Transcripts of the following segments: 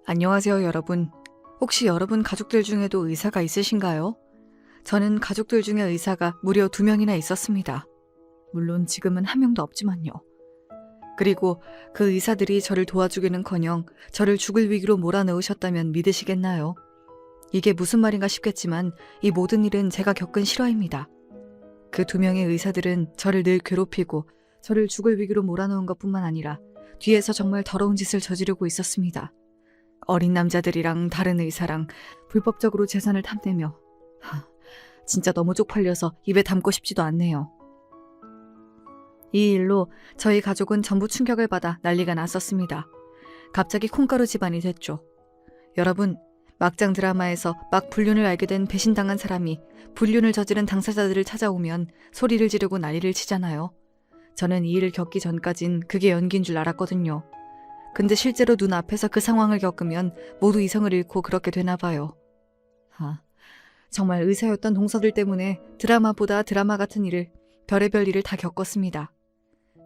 안녕하세요, 여러분. 혹시 여러분 가족들 중에도 의사가 있으신가요? 저는 가족들 중에 의사가 무려 2명이나 있었습니다. 물론 지금은 1명도 없지만요. 그리고 그 의사들이 저를 도와주기는커녕 저를 죽을 위기로 몰아넣으셨다면 믿으시겠나요? 이게 무슨 말인가 싶겠지만 이 모든 일은 제가 겪은 실화입니다. 그 2명의 의사들은 저를 늘 괴롭히고 저를 죽을 위기로 몰아넣은 것뿐만 아니라 뒤에서 정말 더러운 짓을 저지르고 있었습니다. 어린 남자들이랑 다른 의사랑 불법적으로 재산을 탐내며 진짜 너무 쪽팔려서 입에 담고 싶지도 않네요. 이 일로 저희 가족은 전부 충격을 받아 난리가 났었습니다. 갑자기 콩가루 집안이 됐죠. 여러분, 막장 드라마에서 막 불륜을 알게 된 배신당한 사람이 불륜을 저지른 당사자들을 찾아오면 소리를 지르고 난리를 치잖아요. 저는 이 일을 겪기 전까진 그게 연기인 줄 알았거든요. 근데 실제로 눈앞에서 그 상황을 겪으면 모두 이성을 잃고 그렇게 되나 봐요. 정말 의사였던 동서들 때문에 드라마보다 드라마 같은 일을, 별의별 일을 다 겪었습니다.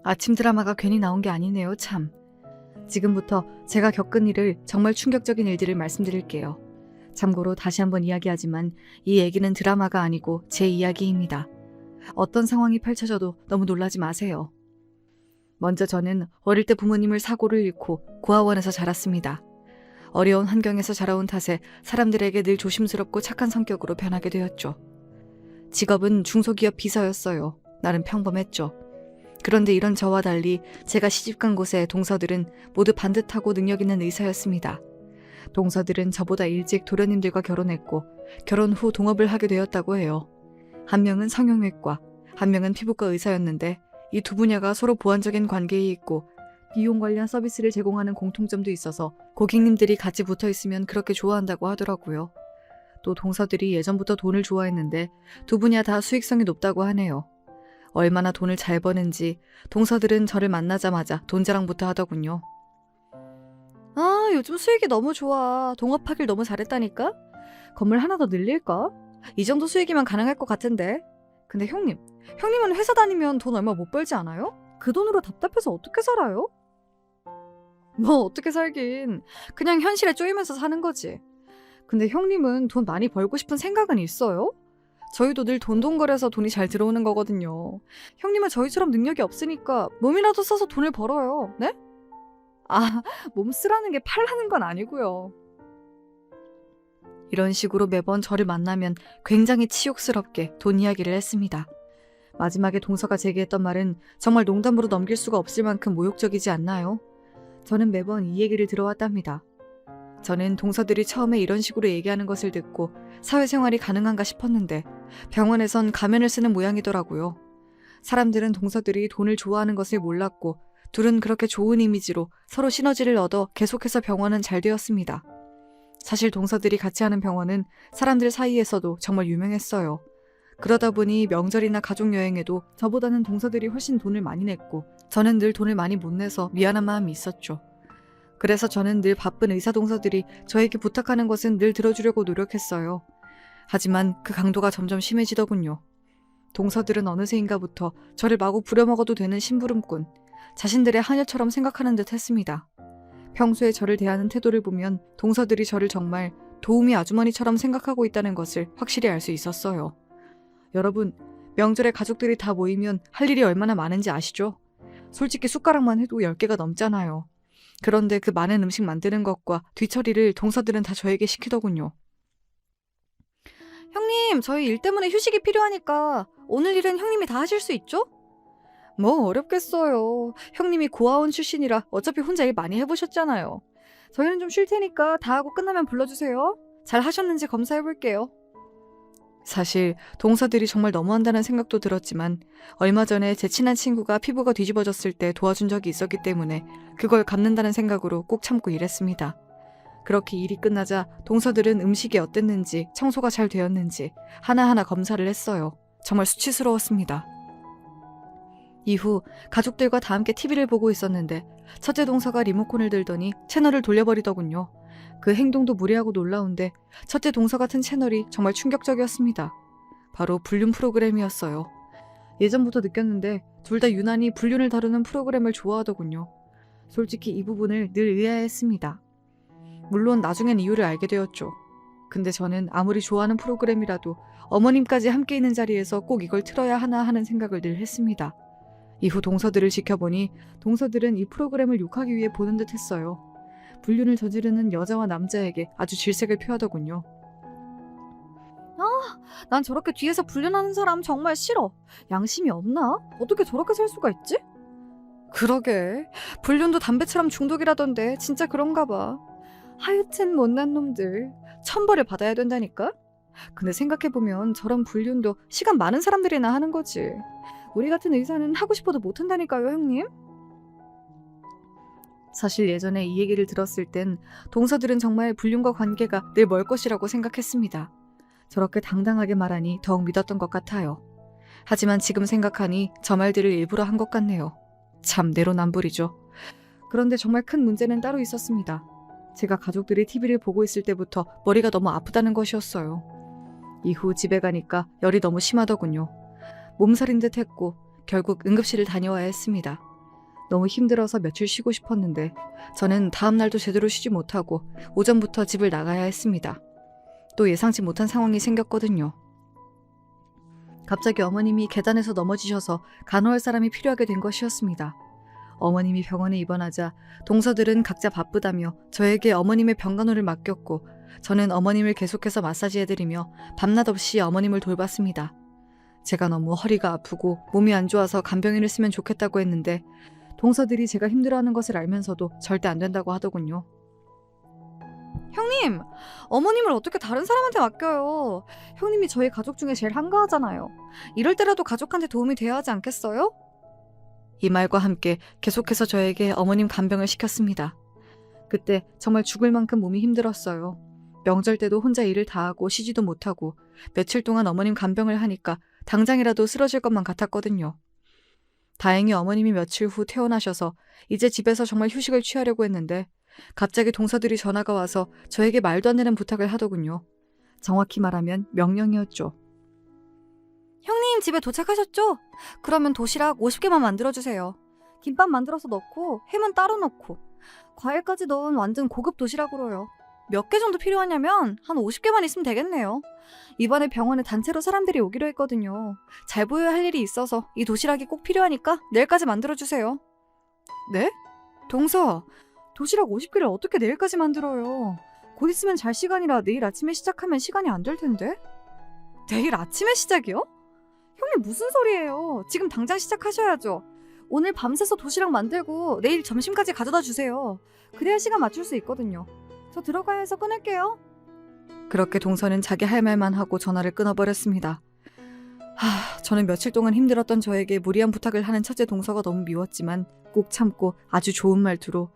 아침 드라마가 괜히 나온 게 아니네요, 참. 지금부터 제가 겪은 일을, 정말 충격적인 일들을 말씀드릴게요. 참고로 다시 한번 이야기하지만 이 얘기는 드라마가 아니고 제 이야기입니다. 어떤 상황이 펼쳐져도 너무 놀라지 마세요. 먼저 저는 어릴 때 부모님을 사고를 잃고 고아원에서 자랐습니다. 어려운 환경에서 자라온 탓에 사람들에게 늘 조심스럽고 착한 성격으로 변하게 되었죠. 직업은 중소기업 비서였어요. 나름 평범했죠. 그런데 이런 저와 달리 제가 시집간 곳의 동서들은 모두 반듯하고 능력 있는 의사였습니다. 동서들은 저보다 일찍 도련님들과 결혼했고 결혼 후 동업을 하게 되었다고 해요. 한 명은 성형외과, 한 명은 피부과 의사였는데 이 두 분야가 서로 보완적인 관계에 있고 비용 관련 서비스를 제공하는 공통점도 있어서 고객님들이 같이 붙어 있으면 그렇게 좋아한다고 하더라고요. 또 동서들이 예전부터 돈을 좋아했는데 두 분야 다 수익성이 높다고 하네요. 얼마나 돈을 잘 버는지 동서들은 저를 만나자마자 돈 자랑부터 하더군요. 요즘 수익이 너무 좋아. 동업하길 너무 잘했다니까? 건물 하나 더 늘릴까? 이 정도 수익이면 가능할 것 같은데. 근데 형님은 회사 다니면 돈 얼마 못 벌지 않아요? 그 돈으로 답답해서 어떻게 살아요? 뭐 어떻게 살긴. 그냥 현실에 쪼이면서 사는 거지. 근데 형님은 돈 많이 벌고 싶은 생각은 있어요? 저희도 늘 돈돈거려서 돈이 잘 들어오는 거거든요. 형님은 저희처럼 능력이 없으니까 몸이라도 써서 돈을 벌어요. 네? 몸 쓰라는 게 팔라는 건 아니고요. 이런 식으로 매번 저를 만나면 굉장히 치욕스럽게 돈 이야기를 했습니다. 마지막에 동서가 제게 했던 말은 정말 농담으로 넘길 수가 없을 만큼 모욕적이지 않나요? 저는 매번 이 얘기를 들어왔답니다. 저는 동서들이 처음에 이런 식으로 얘기하는 것을 듣고 사회생활이 가능한가 싶었는데 병원에선 가면을 쓰는 모양이더라고요. 사람들은 동서들이 돈을 좋아하는 것을 몰랐고 둘은 그렇게 좋은 이미지로 서로 시너지를 얻어 계속해서 병원은 잘 되었습니다. 사실 동서들이 같이 하는 병원은 사람들 사이에서도 정말 유명했어요. 그러다 보니 명절이나 가족여행에도 저보다는 동서들이 훨씬 돈을 많이 냈고 저는 늘 돈을 많이 못 내서 미안한 마음이 있었죠. 그래서 저는 늘 바쁜 의사 동서들이 저에게 부탁하는 것은 늘 들어주려고 노력했어요. 하지만 그 강도가 점점 심해지더군요. 동서들은 어느새인가부터 저를 마구 부려먹어도 되는 심부름꾼, 자신들의 하녀처럼 생각하는 듯 했습니다. 평소에 저를 대하는 태도를 보면 동서들이 저를 정말 도우미 아주머니처럼 생각하고 있다는 것을 확실히 알 수 있었어요. 여러분, 명절에 가족들이 다 모이면 할 일이 얼마나 많은지 아시죠? 솔직히 숟가락만 해도 10개가 넘잖아요. 그런데 그 많은 음식 만드는 것과 뒤처리를 동서들은 다 저에게 시키더군요. 형님, 저희 일 때문에 휴식이 필요하니까 오늘 일은 형님이 다 하실 수 있죠? 뭐 어렵겠어요. 형님이 고아원 출신이라 어차피 혼자 일 많이 해보셨잖아요. 저희는 좀 쉴 테니까 다 하고 끝나면 불러주세요. 잘 하셨는지 검사해볼게요. 사실 동서들이 정말 너무한다는 생각도 들었지만 얼마 전에 제 친한 친구가 피부가 뒤집어졌을 때 도와준 적이 있었기 때문에 그걸 갚는다는 생각으로 꼭 참고 일했습니다. 그렇게 일이 끝나자 동서들은 음식이 어땠는지, 청소가 잘 되었는지 하나하나 검사를 했어요. 정말 수치스러웠습니다. 이후 가족들과 다 함께 TV를 보고 있었는데 첫째 동서가 리모컨을 들더니 채널을 돌려버리더군요. 그 행동도 무례하고 놀라운데 첫째 동서 같은 채널이 정말 충격적이었습니다. 바로 불륜 프로그램이었어요. 예전부터 느꼈는데 둘 다 유난히 불륜을 다루는 프로그램을 좋아하더군요. 솔직히 이 부분을 늘 의아해했습니다. 물론 나중엔 이유를 알게 되었죠. 근데 저는 아무리 좋아하는 프로그램이라도 어머님까지 함께 있는 자리에서 꼭 이걸 틀어야 하나 하는 생각을 늘 했습니다. 이후 동서들을 지켜보니 동서들은 이 프로그램을 욕하기 위해 보는 듯 했어요. 불륜을 저지르는 여자와 남자에게 아주 질색을 표하더군요. 난 저렇게 뒤에서 불륜하는 사람 정말 싫어. 양심이 없나? 어떻게 저렇게 살 수가 있지? 그러게. 불륜도 담배처럼 중독이라던데 진짜 그런가 봐. 하여튼 못난 놈들. 천벌을 받아야 된다니까? 근데 생각해보면 저런 불륜도 시간 많은 사람들이나 하는 거지. 우리 같은 의사는 하고 싶어도 못한다니까요, 형님? 사실 예전에 이 얘기를 들었을 땐 동서들은 정말 불륜과 관계가 늘 멀 것이라고 생각했습니다. 저렇게 당당하게 말하니 더욱 믿었던 것 같아요. 하지만 지금 생각하니 저 말들을 일부러 한 것 같네요. 참 내로남불이죠. 그런데 정말 큰 문제는 따로 있었습니다. 제가 가족들이 TV를 보고 있을 때부터 머리가 너무 아프다는 것이었어요. 이후 집에 가니까 열이 너무 심하더군요. 몸살인 듯 했고 결국 응급실을 다녀와야 했습니다. 너무 힘들어서 며칠 쉬고 싶었는데 저는 다음 날도 제대로 쉬지 못하고 오전부터 집을 나가야 했습니다. 또 예상치 못한 상황이 생겼거든요. 갑자기 어머님이 계단에서 넘어지셔서 간호할 사람이 필요하게 된 것이었습니다. 어머님이 병원에 입원하자 동서들은 각자 바쁘다며 저에게 어머님의 병간호를 맡겼고 저는 어머님을 계속해서 마사지해드리며 밤낮 없이 어머님을 돌봤습니다. 제가 너무 허리가 아프고 몸이 안 좋아서 간병인을 쓰면 좋겠다고 했는데 동서들이 제가 힘들어하는 것을 알면서도 절대 안 된다고 하더군요. 형님! 어머님을 어떻게 다른 사람한테 맡겨요? 형님이 저희 가족 중에 제일 한가하잖아요. 이럴 때라도 가족한테 도움이 돼야 하지 않겠어요? 이 말과 함께 계속해서 저에게 어머님 간병을 시켰습니다. 그때 정말 죽을 만큼 몸이 힘들었어요. 명절 때도 혼자 일을 다 하고 쉬지도 못하고 며칠 동안 어머님 간병을 하니까 당장이라도 쓰러질 것만 같았거든요. 다행히 어머님이 며칠 후 퇴원하셔서 이제 집에서 정말 휴식을 취하려고 했는데 갑자기 동서들이 전화가 와서 저에게 말도 안 되는 부탁을 하더군요. 정확히 말하면 명령이었죠. 형님 집에 도착하셨죠? 그러면 도시락 50개만 만들어주세요. 김밥 만들어서 넣고 햄은 따로 넣고 과일까지 넣은 완전 고급 도시락으로요. 몇 개 정도 필요하냐면 한 50개만 있으면 되겠네요. 이번에 병원에 단체로 사람들이 오기로 했거든요. 잘 보여야 할 일이 있어서 이 도시락이 꼭 필요하니까 내일까지 만들어주세요. 네? 동서, 도시락 50개를 어떻게 내일까지 만들어요? 곧 있으면 잘 시간이라 내일 아침에 시작하면 시간이 안 될 텐데? 내일 아침에 시작이요? 형님 무슨 소리예요? 지금 당장 시작하셔야죠. 오늘 밤새서 도시락 만들고 내일 점심까지 가져다 주세요. 그래야 시간 맞출 수 있거든요. 저 들어가야 해서 끊을게요. 그렇게 동서는 자기 할 말만 하고 전화를 끊어버렸습니다. 저는 며칠 동안 힘들었던 저에게 무리한 부탁을 하는 첫째 동서가 너무 미웠지만 꼭 참고 아주 좋은 말투로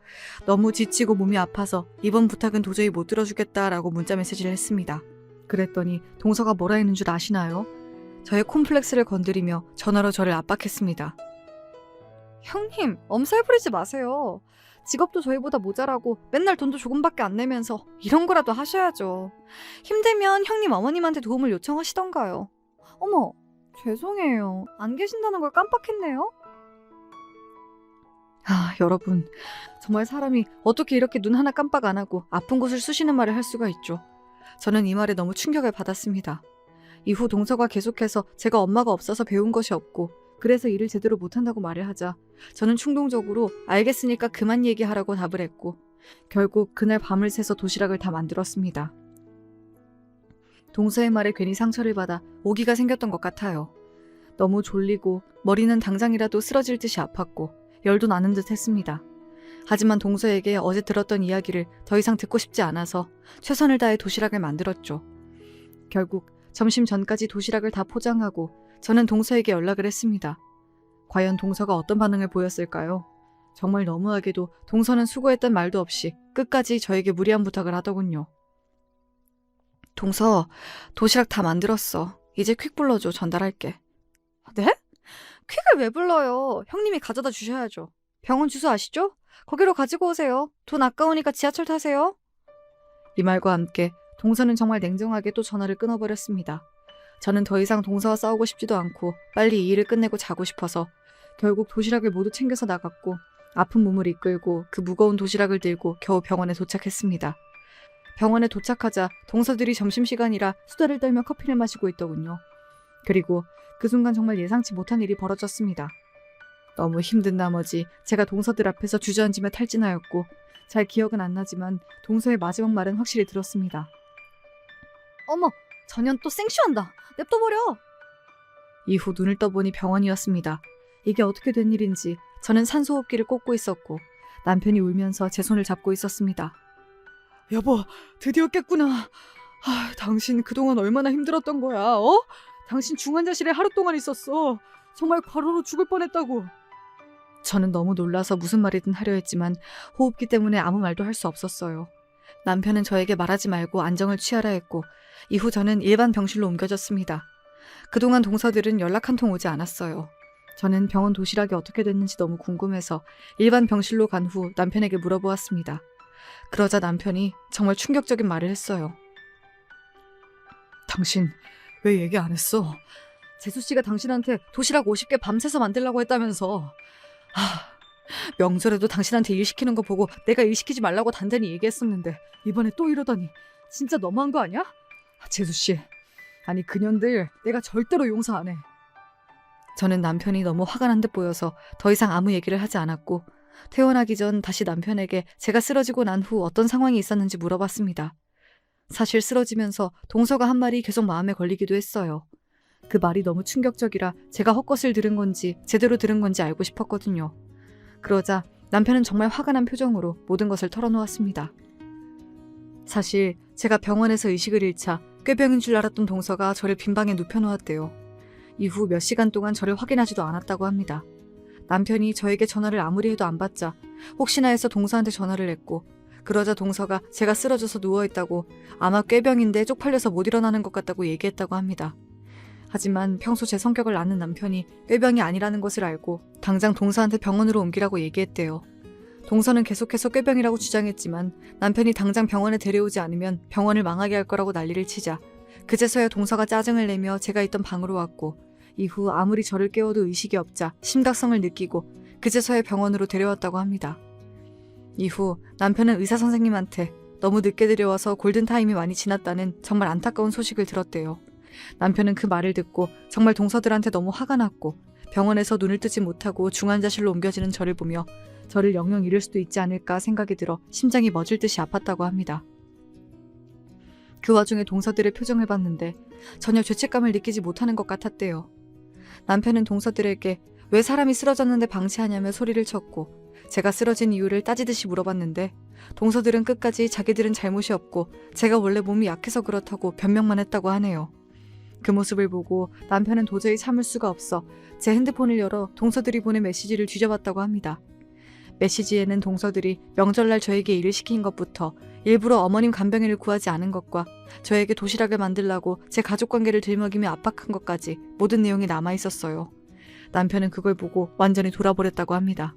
너무 지치고 몸이 아파서 이번 부탁은 도저히 못 들어주겠다라고 문자 메시지를 했습니다. 그랬더니 동서가 뭐라 했는 줄 아시나요? 저의 콤플렉스를 건드리며 전화로 저를 압박했습니다. 형님, 엄살 부리지 마세요. 직업도 저희보다 모자라고 맨날 돈도 조금밖에 안 내면서 이런 거라도 하셔야죠. 힘들면 형님 어머님한테 도움을 요청하시던가요. 어머, 죄송해요. 안 계신다는 걸 깜빡했네요. 여러분, 정말 사람이 어떻게 이렇게 눈 하나 깜빡 안 하고 아픈 곳을 쑤시는 말을 할 수가 있죠. 저는 이 말에 너무 충격을 받았습니다. 이후 동서가 계속해서 제가 엄마가 없어서 배운 것이 없고 그래서 일을 제대로 못한다고 말을 하자 저는 충동적으로 알겠으니까 그만 얘기하라고 답을 했고 결국 그날 밤을 새서 도시락을 다 만들었습니다. 동서의 말에 괜히 상처를 받아 오기가 생겼던 것 같아요. 너무 졸리고 머리는 당장이라도 쓰러질 듯이 아팠고 열도 나는 듯 했습니다. 하지만 동서에게 어제 들었던 이야기를 더 이상 듣고 싶지 않아서 최선을 다해 도시락을 만들었죠. 결국 점심 전까지 도시락을 다 포장하고 저는 동서에게 연락을 했습니다. 과연 동서가 어떤 반응을 보였을까요? 정말 너무하게도 동서는 수고했단 말도 없이 끝까지 저에게 무리한 부탁을 하더군요. 동서, 도시락 다 만들었어. 이제 퀵 불러줘. 전달할게. 네? 퀵을 왜 불러요? 형님이 가져다 주셔야죠. 병원 주소 아시죠? 거기로 가지고 오세요. 돈 아까우니까 지하철 타세요. 이 말과 함께 동서는 정말 냉정하게 또 전화를 끊어버렸습니다. 저는 더 이상 동서와 싸우고 싶지도 않고 빨리 이 일을 끝내고 자고 싶어서 결국 도시락을 모두 챙겨서 나갔고 아픈 몸을 이끌고 그 무거운 도시락을 들고 겨우 병원에 도착했습니다. 병원에 도착하자 동서들이 점심시간이라 수다를 떨며 커피를 마시고 있더군요. 그리고 그 순간 정말 예상치 못한 일이 벌어졌습니다. 너무 힘든 나머지 제가 동서들 앞에서 주저앉으며 탈진하였고 잘 기억은 안 나지만 동서의 마지막 말은 확실히 들었습니다. 어머, 전현 또 생쇼한다. 냅둬버려. 이후 눈을 떠보니 병원이었습니다. 이게 어떻게 된 일인지 저는 산소호흡기를 꽂고 있었고 남편이 울면서 제 손을 잡고 있었습니다. 여보, 드디어 깼구나. 당신 그동안 얼마나 힘들었던 거야, 어? 당신 중환자실에 하루 동안 있었어. 정말 과로로 죽을 뻔했다고. 저는 너무 놀라서 무슨 말이든 하려 했지만 호흡기 때문에 아무 말도 할 수 없었어요. 남편은 저에게 말하지 말고 안정을 취하라 했고 이후 저는 일반 병실로 옮겨졌습니다. 그동안 동서들은 연락 한 통 오지 않았어요. 저는 병원 도시락이 어떻게 됐는지 너무 궁금해서 일반 병실로 간 후 남편에게 물어보았습니다. 그러자 남편이 정말 충격적인 말을 했어요. 당신 왜 얘기 안 했어? 재수씨가 당신한테 도시락 50개 밤새서 만들라고 했다면서. 명절에도 당신한테 일 시키는 거 보고 내가 일 시키지 말라고 단단히 얘기했었는데 이번에 또 이러다니 진짜 너무한 거 아니야? 재수씨, 아니 그년들 내가 절대로 용서 안 해. 저는 남편이 너무 화가 난 듯 보여서 더 이상 아무 얘기를 하지 않았고 퇴원하기 전 다시 남편에게 제가 쓰러지고 난 후 어떤 상황이 있었는지 물어봤습니다. 사실 쓰러지면서 동서가 한 말이 계속 마음에 걸리기도 했어요. 그 말이 너무 충격적이라 제가 헛것을 들은 건지 제대로 들은 건지 알고 싶었거든요. 그러자 남편은 정말 화가 난 표정으로 모든 것을 털어놓았습니다. 사실 제가 병원에서 의식을 잃자 꾀병인 줄 알았던 동서가 저를 빈방에 눕혀놓았대요. 이후 몇 시간 동안 저를 확인하지도 않았다고 합니다. 남편이 저에게 전화를 아무리 해도 안 받자 혹시나 해서 동서한테 전화를 했고 그러자 동서가 제가 쓰러져서 누워있다고 아마 꾀병인데 쪽팔려서 못 일어나는 것 같다고 얘기했다고 합니다. 하지만 평소 제 성격을 아는 남편이 꾀병이 아니라는 것을 알고 당장 동서한테 병원으로 옮기라고 얘기했대요. 동서는 계속해서 꾀병이라고 주장했지만 남편이 당장 병원에 데려오지 않으면 병원을 망하게 할 거라고 난리를 치자 그제서야 동서가 짜증을 내며 제가 있던 방으로 왔고 이후 아무리 저를 깨워도 의식이 없자 심각성을 느끼고 그제서야 병원으로 데려왔다고 합니다. 이후 남편은 의사 선생님한테 너무 늦게 데려와서 골든타임이 많이 지났다는 정말 안타까운 소식을 들었대요. 남편은 그 말을 듣고 정말 동서들한테 너무 화가 났고 병원에서 눈을 뜨지 못하고 중환자실로 옮겨지는 저를 보며 저를 영영 잃을 수도 있지 않을까 생각이 들어 심장이 멎을 듯이 아팠다고 합니다. 그 와중에 동서들의 표정을 봤는데 전혀 죄책감을 느끼지 못하는 것 같았대요. 남편은 동서들에게 왜 사람이 쓰러졌는데 방치하냐며 소리를 쳤고 제가 쓰러진 이유를 따지듯이 물어봤는데 동서들은 끝까지 자기들은 잘못이 없고 제가 원래 몸이 약해서 그렇다고 변명만 했다고 하네요. 그 모습을 보고 남편은 도저히 참을 수가 없어 제 핸드폰을 열어 동서들이 보낸 메시지를 뒤져봤다고 합니다. 메시지에는 동서들이 명절날 저에게 일을 시킨 것부터 일부러 어머님 간병인을 구하지 않은 것과 저에게 도시락을 만들라고 제 가족관계를 들먹이며 압박한 것까지 모든 내용이 남아있었어요. 남편은 그걸 보고 완전히 돌아버렸다고 합니다.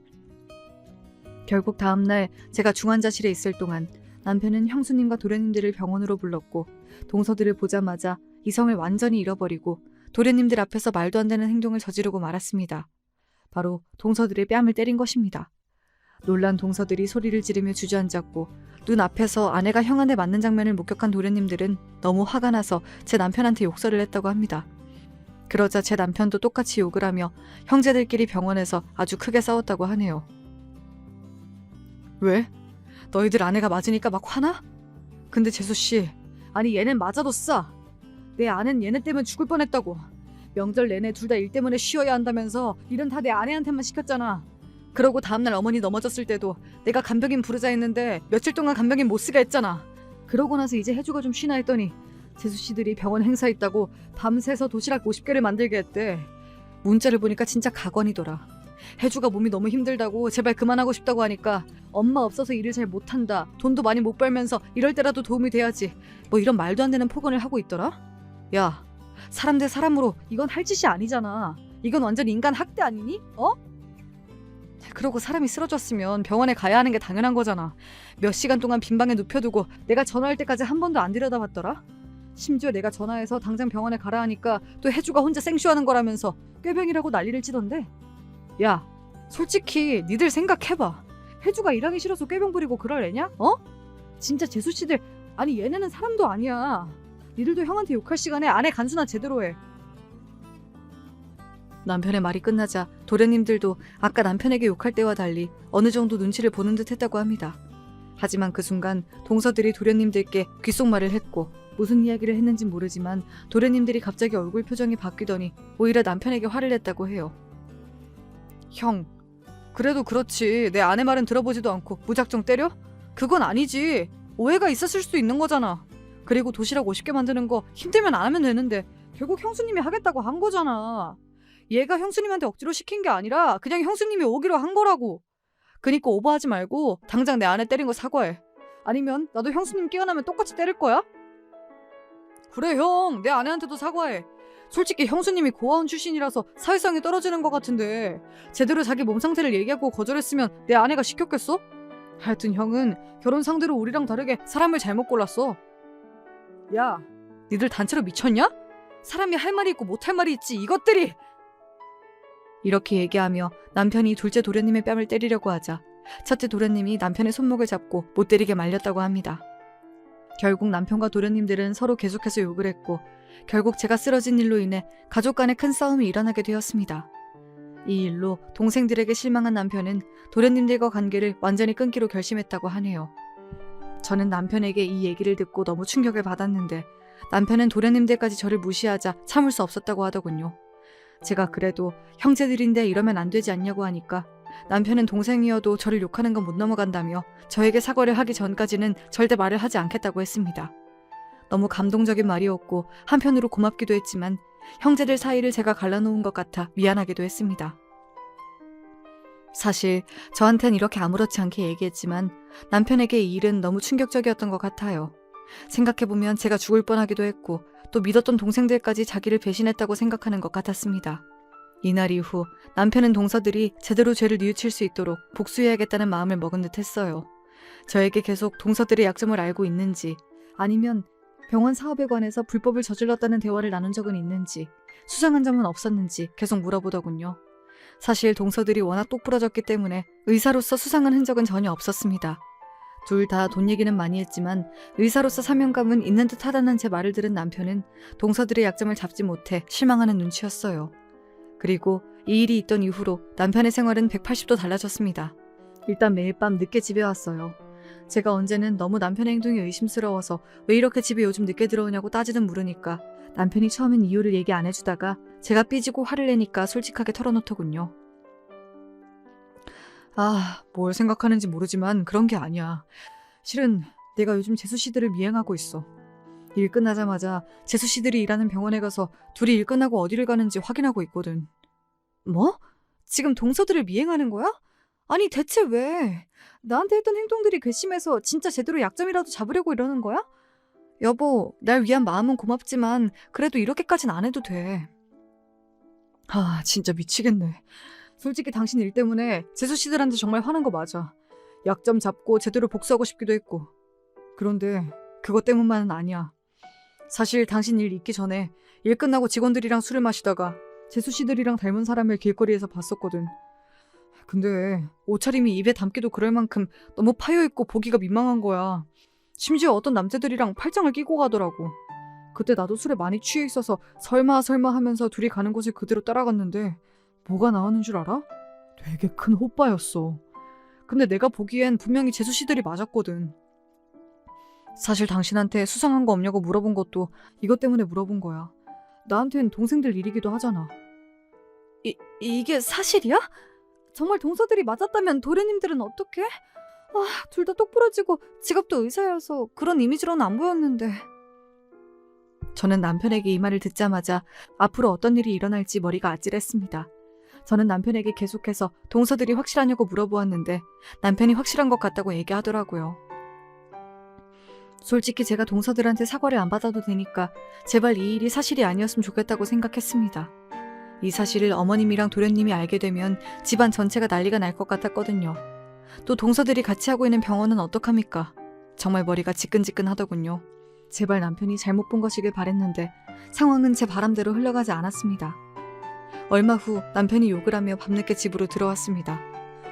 결국 다음날 제가 중환자실에 있을 동안 남편은 형수님과 도련님들을 병원으로 불렀고 동서들을 보자마자 이성을 완전히 잃어버리고 도련님들 앞에서 말도 안 되는 행동을 저지르고 말았습니다. 바로 동서들의 뺨을 때린 것입니다. 놀란 동서들이 소리를 지르며 주저앉았고 눈앞에서 아내가 형한테 맞는 장면을 목격한 도련님들은 너무 화가 나서 제 남편한테 욕설을 했다고 합니다. 그러자 제 남편도 똑같이 욕을 하며 형제들끼리 병원에서 아주 크게 싸웠다고 하네요. 왜? 너희들 아내가 맞으니까 막 화나? 근데 재수씨, 아니 얘는 맞아도 싸. 내 아는 얘네 때문에 죽을 뻔했다고. 명절 내내 둘 다 일 때문에 쉬어야 한다면서 일은 다 내 아내한테만 시켰잖아. 그러고 다음날 어머니 넘어졌을 때도 내가 간병인 부르자 했는데 며칠 동안 간병인 못 쓰게 했잖아. 그러고 나서 이제 혜주가 좀 쉬나 했더니 재수씨들이 병원 행사 있다고 밤새서 도시락 50개를 만들게 했대. 문자를 보니까 진짜 가관이더라. 혜주가 몸이 너무 힘들다고 제발 그만하고 싶다고 하니까 엄마 없어서 일을 잘 못한다. 돈도 많이 못 벌면서 이럴 때라도 도움이 돼야지. 뭐 이런 말도 안 되는 폭언을 하고 있더라. 야, 사람 대 사람으로 이건 할 짓이 아니잖아. 이건 완전 인간 학대 아니니? 어? 그러고 사람이 쓰러졌으면 병원에 가야 하는 게 당연한 거잖아. 몇 시간 동안 빈방에 눕혀두고 내가 전화할 때까지 한 번도 안 들여다봤더라. 심지어 내가 전화해서 당장 병원에 가라 하니까 또 혜주가 혼자 생쇼하는 거라면서 꾀병이라고 난리를 치던데. 야, 솔직히 니들 생각해봐. 혜주가 일하기 싫어서 꾀병 부리고 그럴 애냐? 어? 진짜 재수씨들 아니 얘네는 사람도 아니야. 니들도 형한테 욕할 시간에 아내 간수나 제대로 해. 남편의 말이 끝나자 도련님들도 아까 남편에게 욕할 때와 달리 어느 정도 눈치를 보는 듯 했다고 합니다. 하지만 그 순간 동서들이 도련님들께 귓속말을 했고 무슨 이야기를 했는진 모르지만 도련님들이 갑자기 얼굴 표정이 바뀌더니 오히려 남편에게 화를 냈다고 해요. 형, 그래도 그렇지 내 아내 말은 들어보지도 않고 무작정 때려? 그건 아니지. 오해가 있었을 수도 있는 거잖아. 그리고 도시락 50개 만드는 거 힘들면 안 하면 되는데 결국 형수님이 하겠다고 한 거잖아. 얘가 형수님한테 억지로 시킨 게 아니라 그냥 형수님이 오기로 한 거라고. 그니까 오버하지 말고 당장 내 아내 때린 거 사과해. 아니면 나도 형수님 깨어나면 똑같이 때릴 거야? 그래 형, 내 아내한테도 사과해. 솔직히 형수님이 고아원 출신이라서 사회성이 떨어지는 것 같은데 제대로 자기 몸 상태를 얘기하고 거절했으면 내 아내가 시켰겠어? 하여튼 형은 결혼 상대로 우리랑 다르게 사람을 잘못 골랐어. 야, 니들 단체로 미쳤냐? 사람이 할 말이 있고 못할 말이 있지 이것들이! 이렇게 얘기하며 남편이 둘째 도련님의 뺨을 때리려고 하자 첫째 도련님이 남편의 손목을 잡고 못 때리게 말렸다고 합니다. 결국 남편과 도련님들은 서로 계속해서 욕을 했고 결국 제가 쓰러진 일로 인해 가족 간의 큰 싸움이 일어나게 되었습니다. 이 일로 동생들에게 실망한 남편은 도련님들과 관계를 완전히 끊기로 결심했다고 하네요. 저는 남편에게 이 얘기를 듣고 너무 충격을 받았는데 남편은 도련님들까지 저를 무시하자 참을 수 없었다고 하더군요. 제가 그래도 형제들인데 이러면 안 되지 않냐고 하니까 남편은 동생이어도 저를 욕하는 건 못 넘어간다며 저에게 사과를 하기 전까지는 절대 말을 하지 않겠다고 했습니다. 너무 감동적인 말이었고 한편으로 고맙기도 했지만 형제들 사이를 제가 갈라놓은 것 같아 미안하기도 했습니다. 사실 저한텐 이렇게 아무렇지 않게 얘기했지만 남편에게 이 일은 너무 충격적이었던 것 같아요. 생각해보면 제가 죽을 뻔하기도 했고 또 믿었던 동생들까지 자기를 배신했다고 생각하는 것 같았습니다. 이날 이후 남편은 동서들이 제대로 죄를 뉘우칠 수 있도록 복수해야겠다는 마음을 먹은 듯 했어요. 저에게 계속 동서들의 약점을 알고 있는지 아니면 병원 사업에 관해서 불법을 저질렀다는 대화를 나눈 적은 있는지 수상한 점은 없었는지 계속 물어보더군요. 사실 동서들이 워낙 똑부러졌기 때문에 의사로서 수상한 흔적은 전혀 없었습니다. 둘 다 돈 얘기는 많이 했지만 의사로서 사명감은 있는 듯 하다는 제 말을 들은 남편은 동서들의 약점을 잡지 못해 실망하는 눈치였어요. 그리고 이 일이 있던 이후로 남편의 생활은 180도 달라졌습니다. 일단 매일 밤 늦게 집에 왔어요. 제가 언제는 너무 남편의 행동이 의심스러워서 왜 이렇게 집에 요즘 늦게 들어오냐고 따지듯 물으니까 남편이 처음엔 이유를 얘기 안 해주다가 제가 삐지고 화를 내니까 솔직하게 털어놓더군요. 뭘 생각하는지 모르지만 그런 게 아니야. 실은 내가 요즘 재수 씨들을 미행하고 있어. 일 끝나자마자 재수 씨들이 일하는 병원에 가서 둘이 일 끝나고 어디를 가는지 확인하고 있거든. 뭐? 지금 동서들을 미행하는 거야? 아니 대체 왜? 나한테 했던 행동들이 괘씸해서 진짜 제대로 약점이라도 잡으려고 이러는 거야? 여보, 날 위한 마음은 고맙지만 그래도 이렇게까진 안 해도 돼. 진짜 미치겠네. 솔직히 당신 일 때문에 재수 씨들한테 정말 화난 거 맞아. 약점 잡고 제대로 복수하고 싶기도 했고. 그런데 그것 때문만은 아니야. 사실 당신 일 있기 전에 일 끝나고 직원들이랑 술을 마시다가 재수 씨들이랑 닮은 사람을 길거리에서 봤었거든. 근데 옷차림이 입에 담기도 그럴 만큼 너무 파여있고 보기가 민망한 거야. 심지어 어떤 남자들이랑 팔짱을 끼고 가더라고. 그때 나도 술에 많이 취해 있어서 설마 하면서 둘이 가는 곳을 그대로 따라갔는데 뭐가 나오는 줄 알아? 되게 큰 호빠였어. 근데 내가 보기엔 분명히 재수 씨들이 맞았거든. 사실 당신한테 수상한 거 없냐고 물어본 것도 이것 때문에 물어본 거야. 나한텐 동생들 일이기도 하잖아. 이게 사실이야? 정말 동서들이 맞았다면 도련님들은 어떡해? 둘 다 똑부러지고 직업도 의사여서 그런 이미지로는 안 보였는데. 저는 남편에게 이 말을 듣자마자 앞으로 어떤 일이 일어날지 머리가 아찔했습니다. 저는 남편에게 계속해서 동서들이 확실하냐고 물어보았는데 남편이 확실한 것 같다고 얘기하더라고요. 솔직히 제가 동서들한테 사과를 안 받아도 되니까 제발 이 일이 사실이 아니었으면 좋겠다고 생각했습니다. 이 사실을 어머님이랑 도련님이 알게 되면 집안 전체가 난리가 날 것 같았거든요. 또 동서들이 같이 하고 있는 병원은 어떡합니까? 정말 머리가 지끈지끈하더군요. 제발 남편이 잘못 본 것이길 바랬는데 상황은 제 바람대로 흘러가지 않았습니다. 얼마 후 남편이 욕을 하며 밤늦게 집으로 들어왔습니다.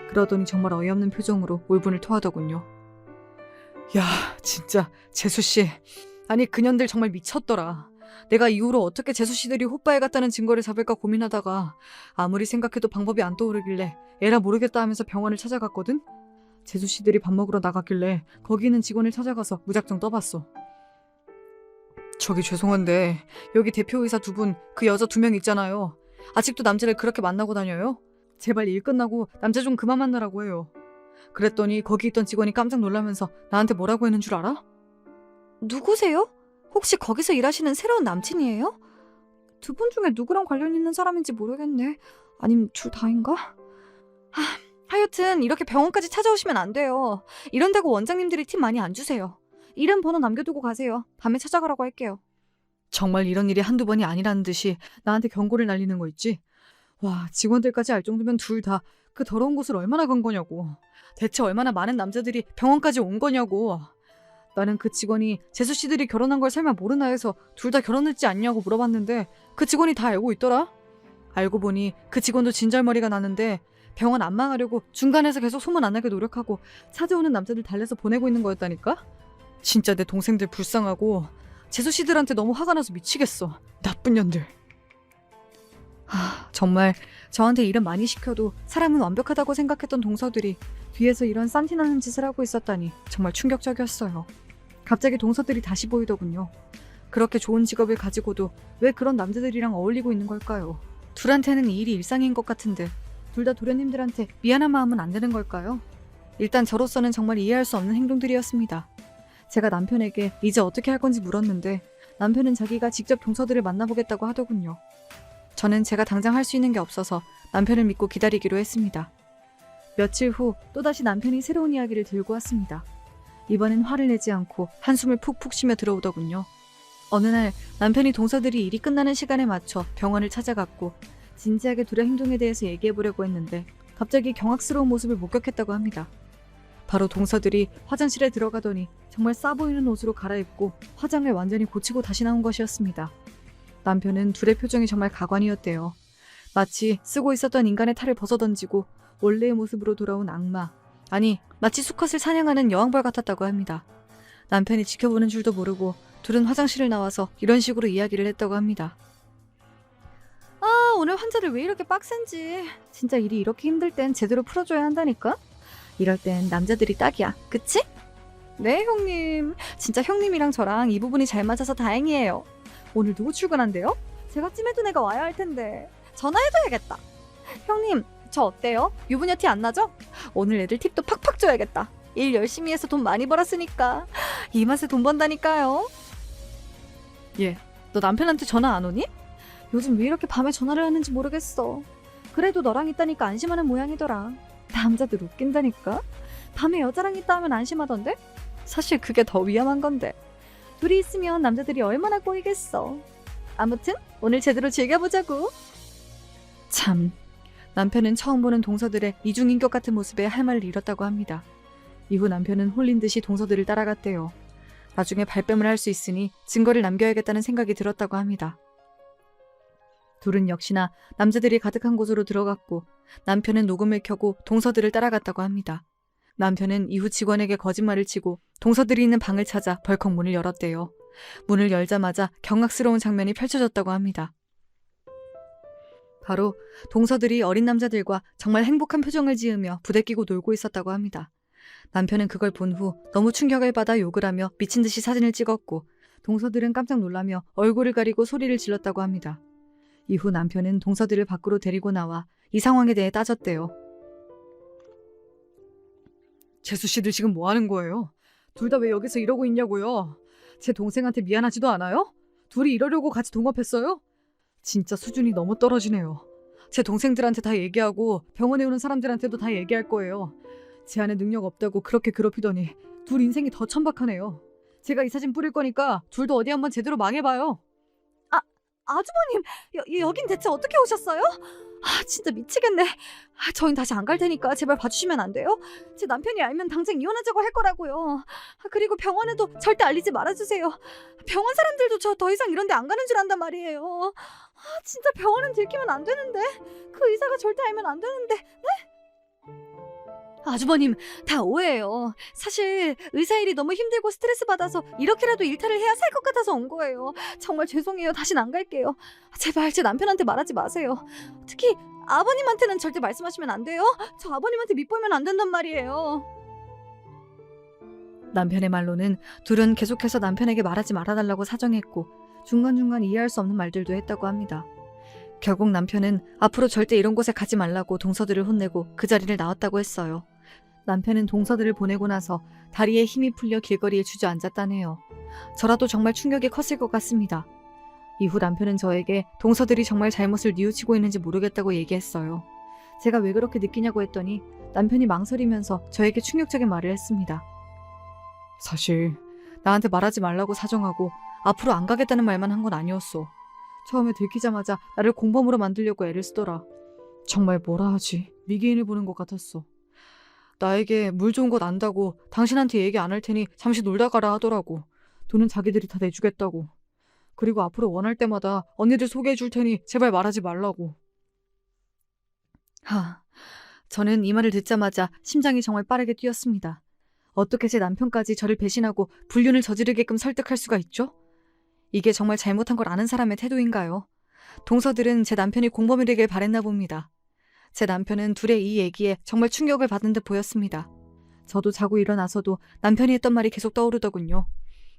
그러더니 정말 어이없는 표정으로 울분을 토하더군요. 야, 진짜 재수씨. 아니 그년들 정말 미쳤더라. 내가 이후로 어떻게 재수씨들이 호빠에 갔다는 증거를 잡을까 고민하다가 아무리 생각해도 방법이 안 떠오르길래 에라 모르겠다 하면서 병원을 찾아갔거든? 재수씨들이 밥 먹으러 나갔길래 거기 있는 직원을 찾아가서 무작정 떠봤어. 저기 죄송한데 여기 대표의사 2분, 그 여자 2명 있잖아요. 아직도 남자를 그렇게 만나고 다녀요? 제발 일 끝나고 남자 좀 그만 만나라고 해요. 그랬더니 거기 있던 직원이 깜짝 놀라면서 나한테 뭐라고 했는 줄 알아? 누구세요? 혹시 거기서 일하시는 새로운 남친이에요? 2분 중에 누구랑 관련 있는 사람인지 모르겠네. 아님 둘 다인가? 하여튼 이렇게 병원까지 찾아오시면 안 돼요. 이런 데고 원장님들이 팁 많이 안 주세요. 이름 번호 남겨두고 가세요. 밤에 찾아가라고 할게요. 정말 이런 일이 한두 번이 아니라는 듯이 나한테 경고를 날리는 거 있지? 와, 직원들까지 알 정도면 둘 다 그 더러운 곳을 얼마나 간 거냐고. 대체 얼마나 많은 남자들이 병원까지 온 거냐고. 나는 그 직원이 재수씨들이 결혼한 걸 설마 모르나 해서 둘 다 결혼했지 않냐고 물어봤는데 그 직원이 다 알고 있더라. 알고 보니 그 직원도 진절머리가 나는데 병원 안 망하려고 중간에서 계속 소문 안 나게 노력하고 찾아오는 남자들 달래서 보내고 있는 거였다니까? 진짜 내 동생들 불쌍하고 재수씨들한테 너무 화가 나서 미치겠어. 나쁜 년들. 정말 저한테 일은 많이 시켜도 사람은 완벽하다고 생각했던 동서들이 뒤에서 이런 싼티나는 짓을 하고 있었다니 정말 충격적이었어요. 갑자기 동서들이 다시 보이더군요. 그렇게 좋은 직업을 가지고도 왜 그런 남자들이랑 어울리고 있는 걸까요? 둘한테는 이 일이 일상인 것 같은데 둘 다 도련님들한테 미안한 마음은 안 드는 걸까요? 일단 저로서는 정말 이해할 수 없는 행동들이었습니다. 제가 남편에게 이제 어떻게 할 건지 물었는데 남편은 자기가 직접 동서들을 만나보겠다고 하더군요. 저는 제가 당장 할 수 있는 게 없어서 남편을 믿고 기다리기로 했습니다. 며칠 후 또다시 남편이 새로운 이야기를 들고 왔습니다. 이번엔 화를 내지 않고 한숨을 푹푹 쉬며 들어오더군요. 어느 날 남편이 동서들이 일이 끝나는 시간에 맞춰 병원을 찾아갔고 진지하게 둘의 행동에 대해서 얘기해보려고 했는데 갑자기 경악스러운 모습을 목격했다고 합니다. 바로 동서들이 화장실에 들어가더니 정말 싸 보이는 옷으로 갈아입고 화장을 완전히 고치고 다시 나온 것이었습니다. 남편은 둘의 표정이 정말 가관이었대요. 마치 쓰고 있었던 인간의 탈을 벗어던지고 원래의 모습으로 돌아온 악마, 아니 마치 수컷을 사냥하는 여왕벌 같았다고 합니다. 남편이 지켜보는 줄도 모르고 둘은 화장실을 나와서 이런 식으로 이야기를 했다고 합니다. 오늘 환자들 왜 이렇게 빡센지. 진짜 일이 이렇게 힘들 땐 제대로 풀어줘야 한다니까? 이럴 땐 남자들이 딱이야, 그치? 네 형님, 진짜 형님이랑 저랑 이 부분이 잘 맞아서 다행이에요. 오늘 누구 출근한대요? 제가 찜해둔 애가 와야 할 텐데 전화해줘야겠다. 형님, 저 어때요? 유부녀 티 안 나죠? 오늘 애들 팁도 팍팍 줘야겠다. 일 열심히 해서 돈 많이 벌었으니까 이 맛에 돈 번다니까요. 얘, 너 남편한테 전화 안 오니? 요즘 왜 이렇게 밤에 전화를 하는지 모르겠어. 그래도 너랑 있다니까 안심하는 모양이더라. 남자들 웃긴다니까. 밤에 여자랑 있다 하면 안심하던데? 사실 그게 더 위험한 건데. 둘이 있으면 남자들이 얼마나 꼬이겠어. 아무튼 오늘 제대로 즐겨보자고. 참, 남편은 처음 보는 동서들의 이중인격 같은 모습에 할 말을 잃었다고 합니다. 이후 남편은 홀린 듯이 동서들을 따라갔대요. 나중에 발뺌을 할 수 있으니 증거를 남겨야겠다는 생각이 들었다고 합니다. 둘은 역시나 남자들이 가득한 곳으로 들어갔고 남편은 녹음을 켜고 동서들을 따라갔다고 합니다. 남편은 이후 직원에게 거짓말을 치고 동서들이 있는 방을 찾아 벌컥 문을 열었대요. 문을 열자마자 경악스러운 장면이 펼쳐졌다고 합니다. 바로 동서들이 어린 남자들과 정말 행복한 표정을 지으며 부대끼고 놀고 있었다고 합니다. 남편은 그걸 본 후 너무 충격을 받아 욕을 하며 미친 듯이 사진을 찍었고 동서들은 깜짝 놀라며 얼굴을 가리고 소리를 질렀다고 합니다. 이후 남편은 동서들을 밖으로 데리고 나와 이 상황에 대해 따졌대요. 재수씨들 지금 뭐 하는 거예요? 둘 다 왜 여기서 이러고 있냐고요? 제 동생한테 미안하지도 않아요? 둘이 이러려고 같이 동업했어요? 진짜 수준이 너무 떨어지네요. 제 동생들한테 다 얘기하고 병원에 오는 사람들한테도 다 얘기할 거예요. 제 안에 능력 없다고 그렇게 괴롭히더니 둘 인생이 더 천박하네요. 제가 이 사진 뿌릴 거니까 둘도 어디 한번 제대로 망해봐요. 아주버님, 여긴 대체 어떻게 오셨어요? 진짜 미치겠네. 저흰 다시 안 갈 테니까 제발 봐주시면 안 돼요? 제 남편이 알면 당장 이혼하자고 할 거라고요. 그리고 병원에도 절대 알리지 말아주세요. 병원 사람들도 저 더 이상 이런 데 안 가는 줄 안단 말이에요. 진짜 병원은 들키면 안 되는데. 그 의사가 절대 알면 안 되는데. 네? 아주버님, 다 오해예요. 사실 의사 일이 너무 힘들고 스트레스 받아서 이렇게라도 일탈을 해야 살 것 같아서 온 거예요. 정말 죄송해요. 다신 안 갈게요. 제발 제 남편한테 말하지 마세요. 특히 아버님한테는 절대 말씀하시면 안 돼요. 저 아버님한테 밑보이면 안 된단 말이에요. 남편의 말로는 둘은 계속해서 남편에게 말하지 말아달라고 사정했고 중간중간 이해할 수 없는 말들도 했다고 합니다. 결국 남편은 앞으로 절대 이런 곳에 가지 말라고 동서들을 혼내고 그 자리를 나왔다고 했어요. 남편은 동서들을 보내고 나서 다리에 힘이 풀려 길거리에 주저앉았다네요. 저라도 정말 충격이 컸을 것 같습니다. 이후 남편은 저에게 동서들이 정말 잘못을 뉘우치고 있는지 모르겠다고 얘기했어요. 제가 왜 그렇게 느끼냐고 했더니 남편이 망설이면서 저에게 충격적인 말을 했습니다. 사실 나한테 말하지 말라고 사정하고 앞으로 안 가겠다는 말만 한 건 아니었어. 처음에 들키자마자 나를 공범으로 만들려고 애를 쓰더라. 정말 뭐라 하지? 미개인을 보는 것 같았어. 나에게 물 좋은 곳 안다고 당신한테 얘기 안 할 테니 잠시 놀다 가라 하더라고. 돈은 자기들이 다 내주겠다고. 그리고 앞으로 원할 때마다 언니들 소개해 줄 테니 제발 말하지 말라고. 저는 이 말을 듣자마자 심장이 정말 빠르게 뛰었습니다. 어떻게 제 남편까지 저를 배신하고 불륜을 저지르게끔 설득할 수가 있죠? 이게 정말 잘못한 걸 아는 사람의 태도인가요? 동서들은 제 남편이 공범이 되길 바랬나 봅니다. 제 남편은 둘의 이 얘기에 정말 충격을 받은 듯 보였습니다. 저도 자고 일어나서도 남편이 했던 말이 계속 떠오르더군요.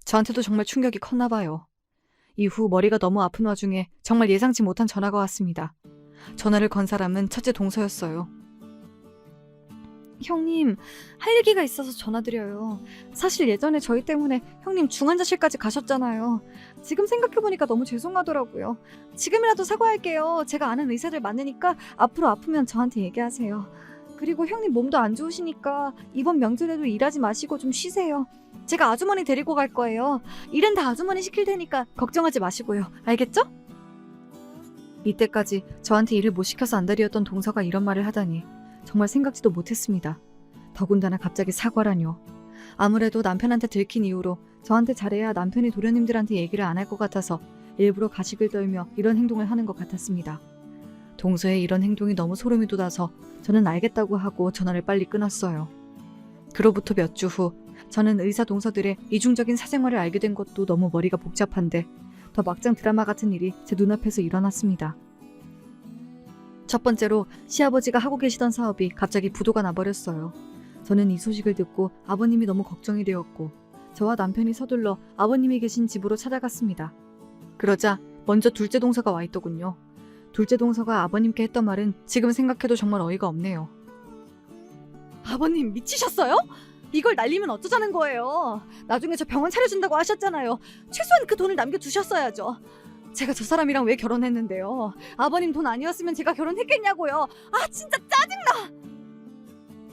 저한테도 정말 충격이 컸나 봐요. 이후 머리가 너무 아픈 와중에 정말 예상치 못한 전화가 왔습니다. 전화를 건 사람은 첫째 동서였어요. 형님, 할 얘기가 있어서 전화드려요. 사실 예전에 저희 때문에 형님 중환자실까지 가셨잖아요. 지금 생각해보니까 너무 죄송하더라고요. 지금이라도 사과할게요. 제가 아는 의사들 많으니까 앞으로 아프면 저한테 얘기하세요. 그리고 형님 몸도 안 좋으시니까 이번 명절에도 일하지 마시고 좀 쉬세요. 제가 아주머니 데리고 갈 거예요. 일은 다 아주머니 시킬 테니까 걱정하지 마시고요. 알겠죠? 이때까지 저한테 일을 못 시켜서 안달이었던 동서가 이런 말을 하다니 정말 생각지도 못했습니다. 더군다나 갑자기 사과라뇨. 아무래도 남편한테 들킨 이후로 저한테 잘해야 남편이 도련님들한테 얘기를 안 할 것 같아서 일부러 가식을 떨며 이런 행동을 하는 것 같았습니다. 동서의 이런 행동이 너무 소름이 돋아서 저는 알겠다고 하고 전화를 빨리 끊었어요. 그로부터 몇 주 후 저는 의사 동서들의 이중적인 사생활을 알게 된 것도 너무 머리가 복잡한데 더 막장 드라마 같은 일이 제 눈앞에서 일어났습니다. 첫 번째로 시아버지가 하고 계시던 사업이 갑자기 부도가 나버렸어요. 저는 이 소식을 듣고 아버님이 너무 걱정이 되었고 저와 남편이 서둘러 아버님이 계신 집으로 찾아갔습니다. 그러자 먼저 둘째 동서가 와 있더군요. 둘째 동서가 아버님께 했던 말은 지금 생각해도 정말 어이가 없네요. 아버님 미치셨어요? 이걸 날리면 어쩌자는 거예요. 나중에 저 병원 차려준다고 하셨잖아요. 최소한 그 돈을 남겨두셨어야죠. 제가 저 사람이랑 왜 결혼했는데요. 아버님 돈 아니었으면 제가 결혼했겠냐고요. 아 진짜 짜증나.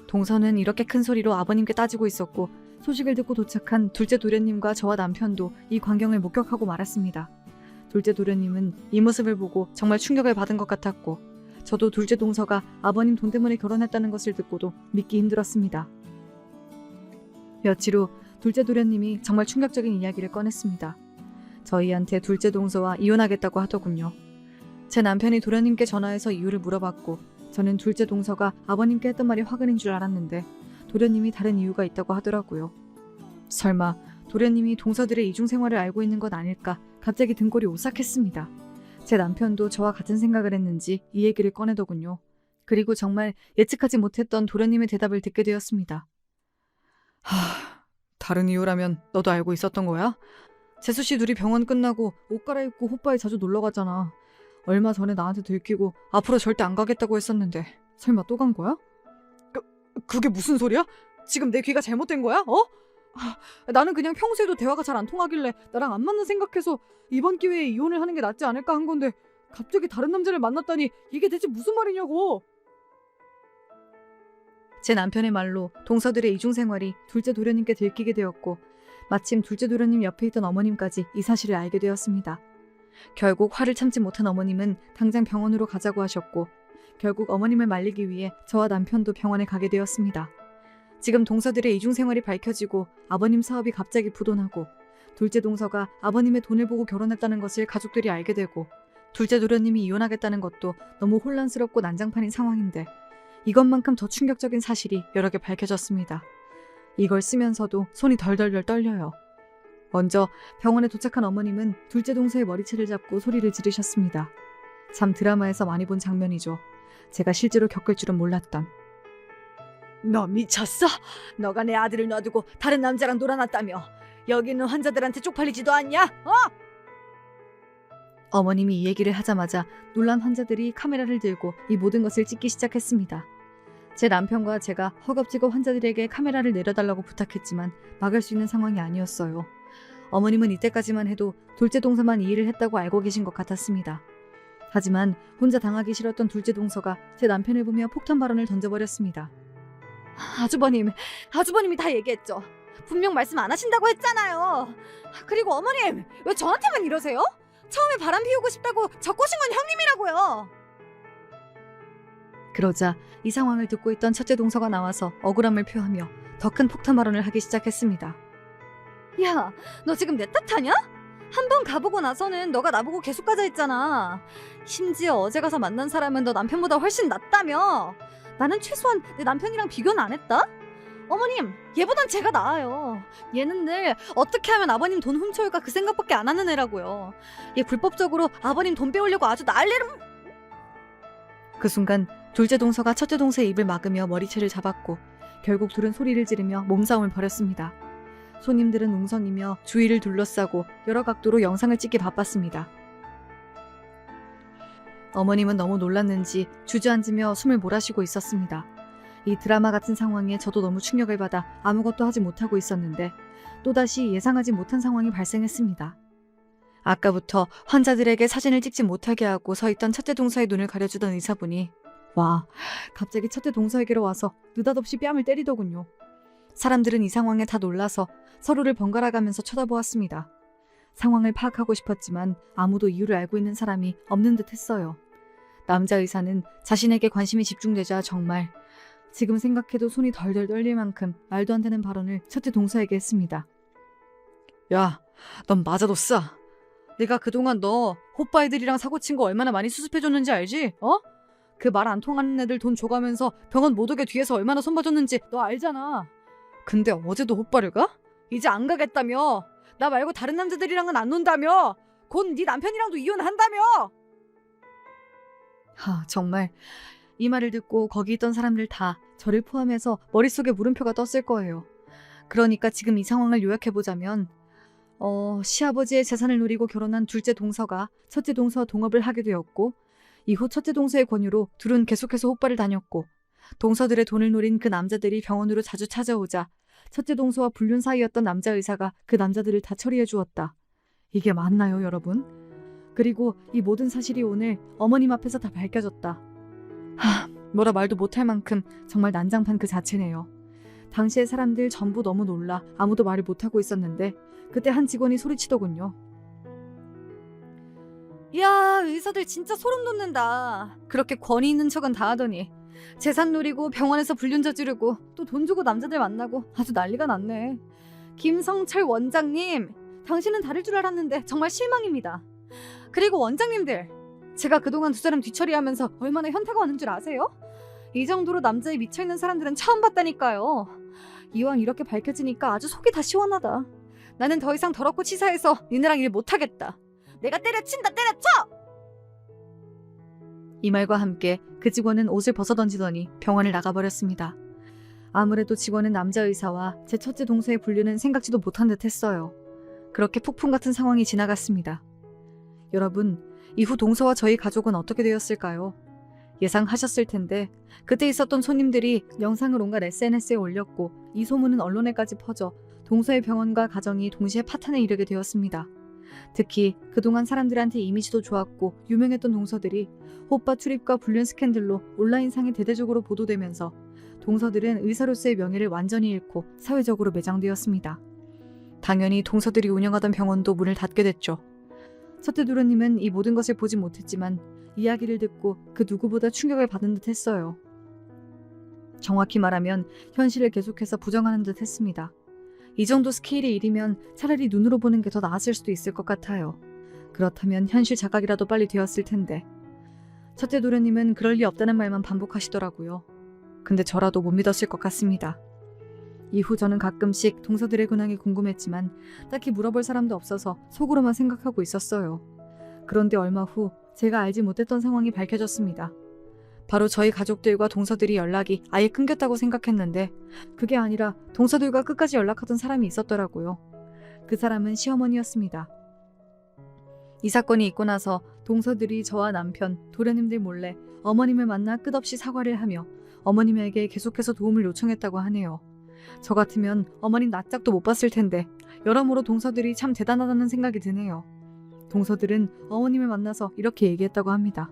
동서는 이렇게 큰 소리로 아버님께 따지고 있었고 소식을 듣고 도착한 둘째 도련님과 저와 남편도 이 광경을 목격하고 말았습니다. 둘째 도련님은 이 모습을 보고 정말 충격을 받은 것 같았고 저도 둘째 동서가 아버님 돈 때문에 결혼했다는 것을 듣고도 믿기 힘들었습니다. 며칠 후 둘째 도련님이 정말 충격적인 이야기를 꺼냈습니다. 저희한테 둘째 동서와 이혼하겠다고 하더군요. 제 남편이 도련님께 전화해서 이유를 물어봤고 저는 둘째 동서가 아버님께 했던 말이 화근인 줄 알았는데 도련님이 다른 이유가 있다고 하더라고요. 설마 도련님이 동서들의 이중생활을 알고 있는 것 아닐까 갑자기 등골이 오싹했습니다. 제 남편도 저와 같은 생각을 했는지 이 얘기를 꺼내더군요. 그리고 정말 예측하지 못했던 도련님의 대답을 듣게 되었습니다. 다른 이유라면 너도 알고 있었던 거야? 재수씨 둘이 병원 끝나고 옷 갈아입고 호빠에 자주 놀러 가잖아. 얼마 전에 나한테 들키고 앞으로 절대 안 가겠다고 했었는데 설마 또 간 거야? 그게 무슨 소리야? 지금 내 귀가 잘못된 거야? 나는 그냥 평소에도 대화가 잘 안 통하길래 나랑 안 맞는 생각해서 이번 기회에 이혼을 하는 게 낫지 않을까 한 건데 갑자기 다른 남자를 만났다니 이게 대체 무슨 말이냐고. 제 남편의 말로 동서들의 이중생활이 둘째 도련님께 들키게 되었고 마침 둘째 도련님 옆에 있던 어머님까지 이 사실을 알게 되었습니다. 결국 화를 참지 못한 어머님은 당장 병원으로 가자고 하셨고 결국 어머님을 말리기 위해 저와 남편도 병원에 가게 되었습니다. 지금 동서들의 이중생활이 밝혀지고 아버님 사업이 갑자기 부도나고 둘째 동서가 아버님의 돈을 보고 결혼했다는 것을 가족들이 알게 되고 둘째 도련님이 이혼하겠다는 것도 너무 혼란스럽고 난장판인 상황인데 이것만큼 더 충격적인 사실이 여러 개 밝혀졌습니다. 이걸 쓰면서도 손이 덜덜덜 떨려요. 먼저 병원에 도착한 어머님은 둘째 동서의 머리채를 잡고 소리를 지르셨습니다. 참 드라마에서 많이 본 장면이죠. 제가 실제로 겪을 줄은 몰랐던. 너 미쳤어? 너가 내 아들을 놔두고 다른 남자랑 놀아놨다며. 여기 있는 환자들한테 쪽팔리지도 않냐? 어머님이 이 얘기를 하자마자 놀란 환자들이 카메라를 들고 이 모든 것을 찍기 시작했습니다. 제 남편과 제가 허겁지겁 환자들에게 카메라를 내려달라고 부탁했지만 막을 수 있는 상황이 아니었어요. 어머님은 이때까지만 해도 둘째 동서만 이 일을 했다고 알고 계신 것 같았습니다. 하지만 혼자 당하기 싫었던 둘째 동서가 제 남편을 보며 폭탄 발언을 던져버렸습니다. 아주버님이 다 얘기했죠. 분명 말씀 안 하신다고 했잖아요. 그리고 어머님, 왜 저한테만 이러세요? 처음에 바람 피우고 싶다고 저 꼬신 건 형님이라고요. 그러자 이 상황을 듣고 있던 첫째 동서가 나와서 억울함을 표하며 더 큰 폭탄 발언을 하기 시작했습니다. 야, 너 지금 내 탓하냐? 한 번 가보고 나서는 너가 나보고 계속 가자 했잖아. 심지어 어제 가서 만난 사람은 너 남편보다 훨씬 낫다며. 나는 최소한 내 남편이랑 비교는 안 했다? 어머님, 얘보단 제가 나아요. 얘는 늘 어떻게 하면 아버님 돈 훔쳐올까 그 생각밖에 안 하는 애라고요. 얘 불법적으로 아버님 돈 빼오려고 아주 난리를... 그 순간 둘째 동서가 첫째 동서의 입을 막으며 머리채를 잡았고 결국 둘은 소리를 지르며 몸싸움을 벌였습니다. 손님들은 웅성이며 주위를 둘러싸고 여러 각도로 영상을 찍기 바빴습니다. 어머님은 너무 놀랐는지 주저앉으며 숨을 몰아쉬고 있었습니다. 이 드라마 같은 상황에 저도 너무 충격을 받아 아무것도 하지 못하고 있었는데 또다시 예상하지 못한 상황이 발생했습니다. 아까부터 환자들에게 사진을 찍지 못하게 하고 서 있던 첫째 동서의 눈을 가려주던 의사분이 갑자기 첫째 동서에게로 와서 느닷없이 뺨을 때리더군요. 사람들은 이 상황에 다 놀라서 서로를 번갈아가면서 쳐다보았습니다. 상황을 파악하고 싶었지만 아무도 이유를 알고 있는 사람이 없는 듯 했어요. 남자 의사는 자신에게 관심이 집중되자 정말 지금 생각해도 손이 덜덜 떨릴 만큼 말도 안 되는 발언을 첫째 동서에게 했습니다. 야, 넌 맞아뒀어. 내가 그동안 너 호빠 애들이랑 사고친 거 얼마나 많이 수습해줬는지 알지? 그 말 안 통하는 애들 돈 줘가면서 병원 못 오게 뒤에서 얼마나 손봐줬는지 너 알잖아. 근데 어제도 호빠를 가? 이제 안 가겠다며. 나 말고 다른 남자들이랑은 안 논다며. 곧 네 남편이랑도 이혼한다며. 정말 이 말을 듣고 거기 있던 사람들 다 저를 포함해서 머릿속에 물음표가 떴을 거예요. 그러니까 지금 이 상황을 요약해보자면 시아버지의 재산을 노리고 결혼한 둘째 동서가 첫째 동서와 동업을 하게 되었고 이후 첫째 동서의 권유로 둘은 계속해서 호빠를 다녔고 동서들의 돈을 노린 그 남자들이 병원으로 자주 찾아오자 첫째 동서와 불륜 사이였던 남자 의사가 그 남자들을 다 처리해 주었다. 이게 맞나요, 여러분? 그리고 이 모든 사실이 오늘 어머님 앞에서 다 밝혀졌다. 뭐라 말도 못할 만큼 정말 난장판 그 자체네요. 당시에 사람들 전부 너무 놀라 아무도 말을 못하고 있었는데 그때 한 직원이 소리치더군요. 야, 의사들 진짜 소름 돋는다. 그렇게 권위 있는 척은 다 하더니 재산 노리고 병원에서 불륜 저지르고 또 돈 주고 남자들 만나고 아주 난리가 났네. 김성철 원장님, 당신은 다를 줄 알았는데 정말 실망입니다. 그리고 원장님들, 제가 그동안 두 사람 뒤처리하면서 얼마나 현타가 오는 줄 아세요? 이 정도로 남자에 미쳐있는 사람들은 처음 봤다니까요. 이왕 이렇게 밝혀지니까 아주 속이 다 시원하다. 나는 더 이상 더럽고 치사해서 니네랑 일 못하겠다. 내가 때려친다, 때려쳐! 이 말과 함께 그 직원은 옷을 벗어던지더니 병원을 나가버렸습니다. 아무래도 직원은 남자 의사와 제 첫째 동서의 분류는 생각지도 못한 듯 했어요. 그렇게 폭풍 같은 상황이 지나갔습니다. 여러분, 이후 동서와 저희 가족은 어떻게 되었을까요? 예상하셨을 텐데 그때 있었던 손님들이 영상을 온갖 SNS에 올렸고 이 소문은 언론에까지 퍼져 동서의 병원과 가정이 동시에 파탄에 이르게 되었습니다. 특히 그동안 사람들한테 이미지도 좋았고 유명했던 동서들이 호빠 출입과 불륜 스캔들로 온라인상에 대대적으로 보도되면서 동서들은 의사로서의 명예를 완전히 잃고 사회적으로 매장되었습니다. 당연히 동서들이 운영하던 병원도 문을 닫게 됐죠. 첫째 도련님은 이 모든 것을 보지 못했지만 이야기를 듣고 그 누구보다 충격을 받은 듯 했어요. 정확히 말하면 현실을 계속해서 부정하는 듯 했습니다. 이 정도 스케일의 일이면 차라리 눈으로 보는 게 더 나았을 수도 있을 것 같아요. 그렇다면 현실 자각이라도 빨리 되었을 텐데. 첫째 도련님은 그럴 리 없다는 말만 반복하시더라고요. 근데 저라도 못 믿었을 것 같습니다. 이후 저는 가끔씩 동서들의 근황이 궁금했지만 딱히 물어볼 사람도 없어서 속으로만 생각하고 있었어요. 그런데 얼마 후 제가 알지 못했던 상황이 밝혀졌습니다. 바로 저희 가족들과 동서들이 연락이 아예 끊겼다고 생각했는데 그게 아니라 동서들과 끝까지 연락하던 사람이 있었더라고요. 그 사람은 시어머니였습니다. 이 사건이 있고 나서 동서들이 저와 남편, 도련님들 몰래 어머님을 만나 끝없이 사과를 하며 어머님에게 계속해서 도움을 요청했다고 하네요. 저 같으면 어머님 낯짝도 못 봤을 텐데 여러모로 동서들이 참 대단하다는 생각이 드네요. 동서들은 어머님을 만나서 이렇게 얘기했다고 합니다.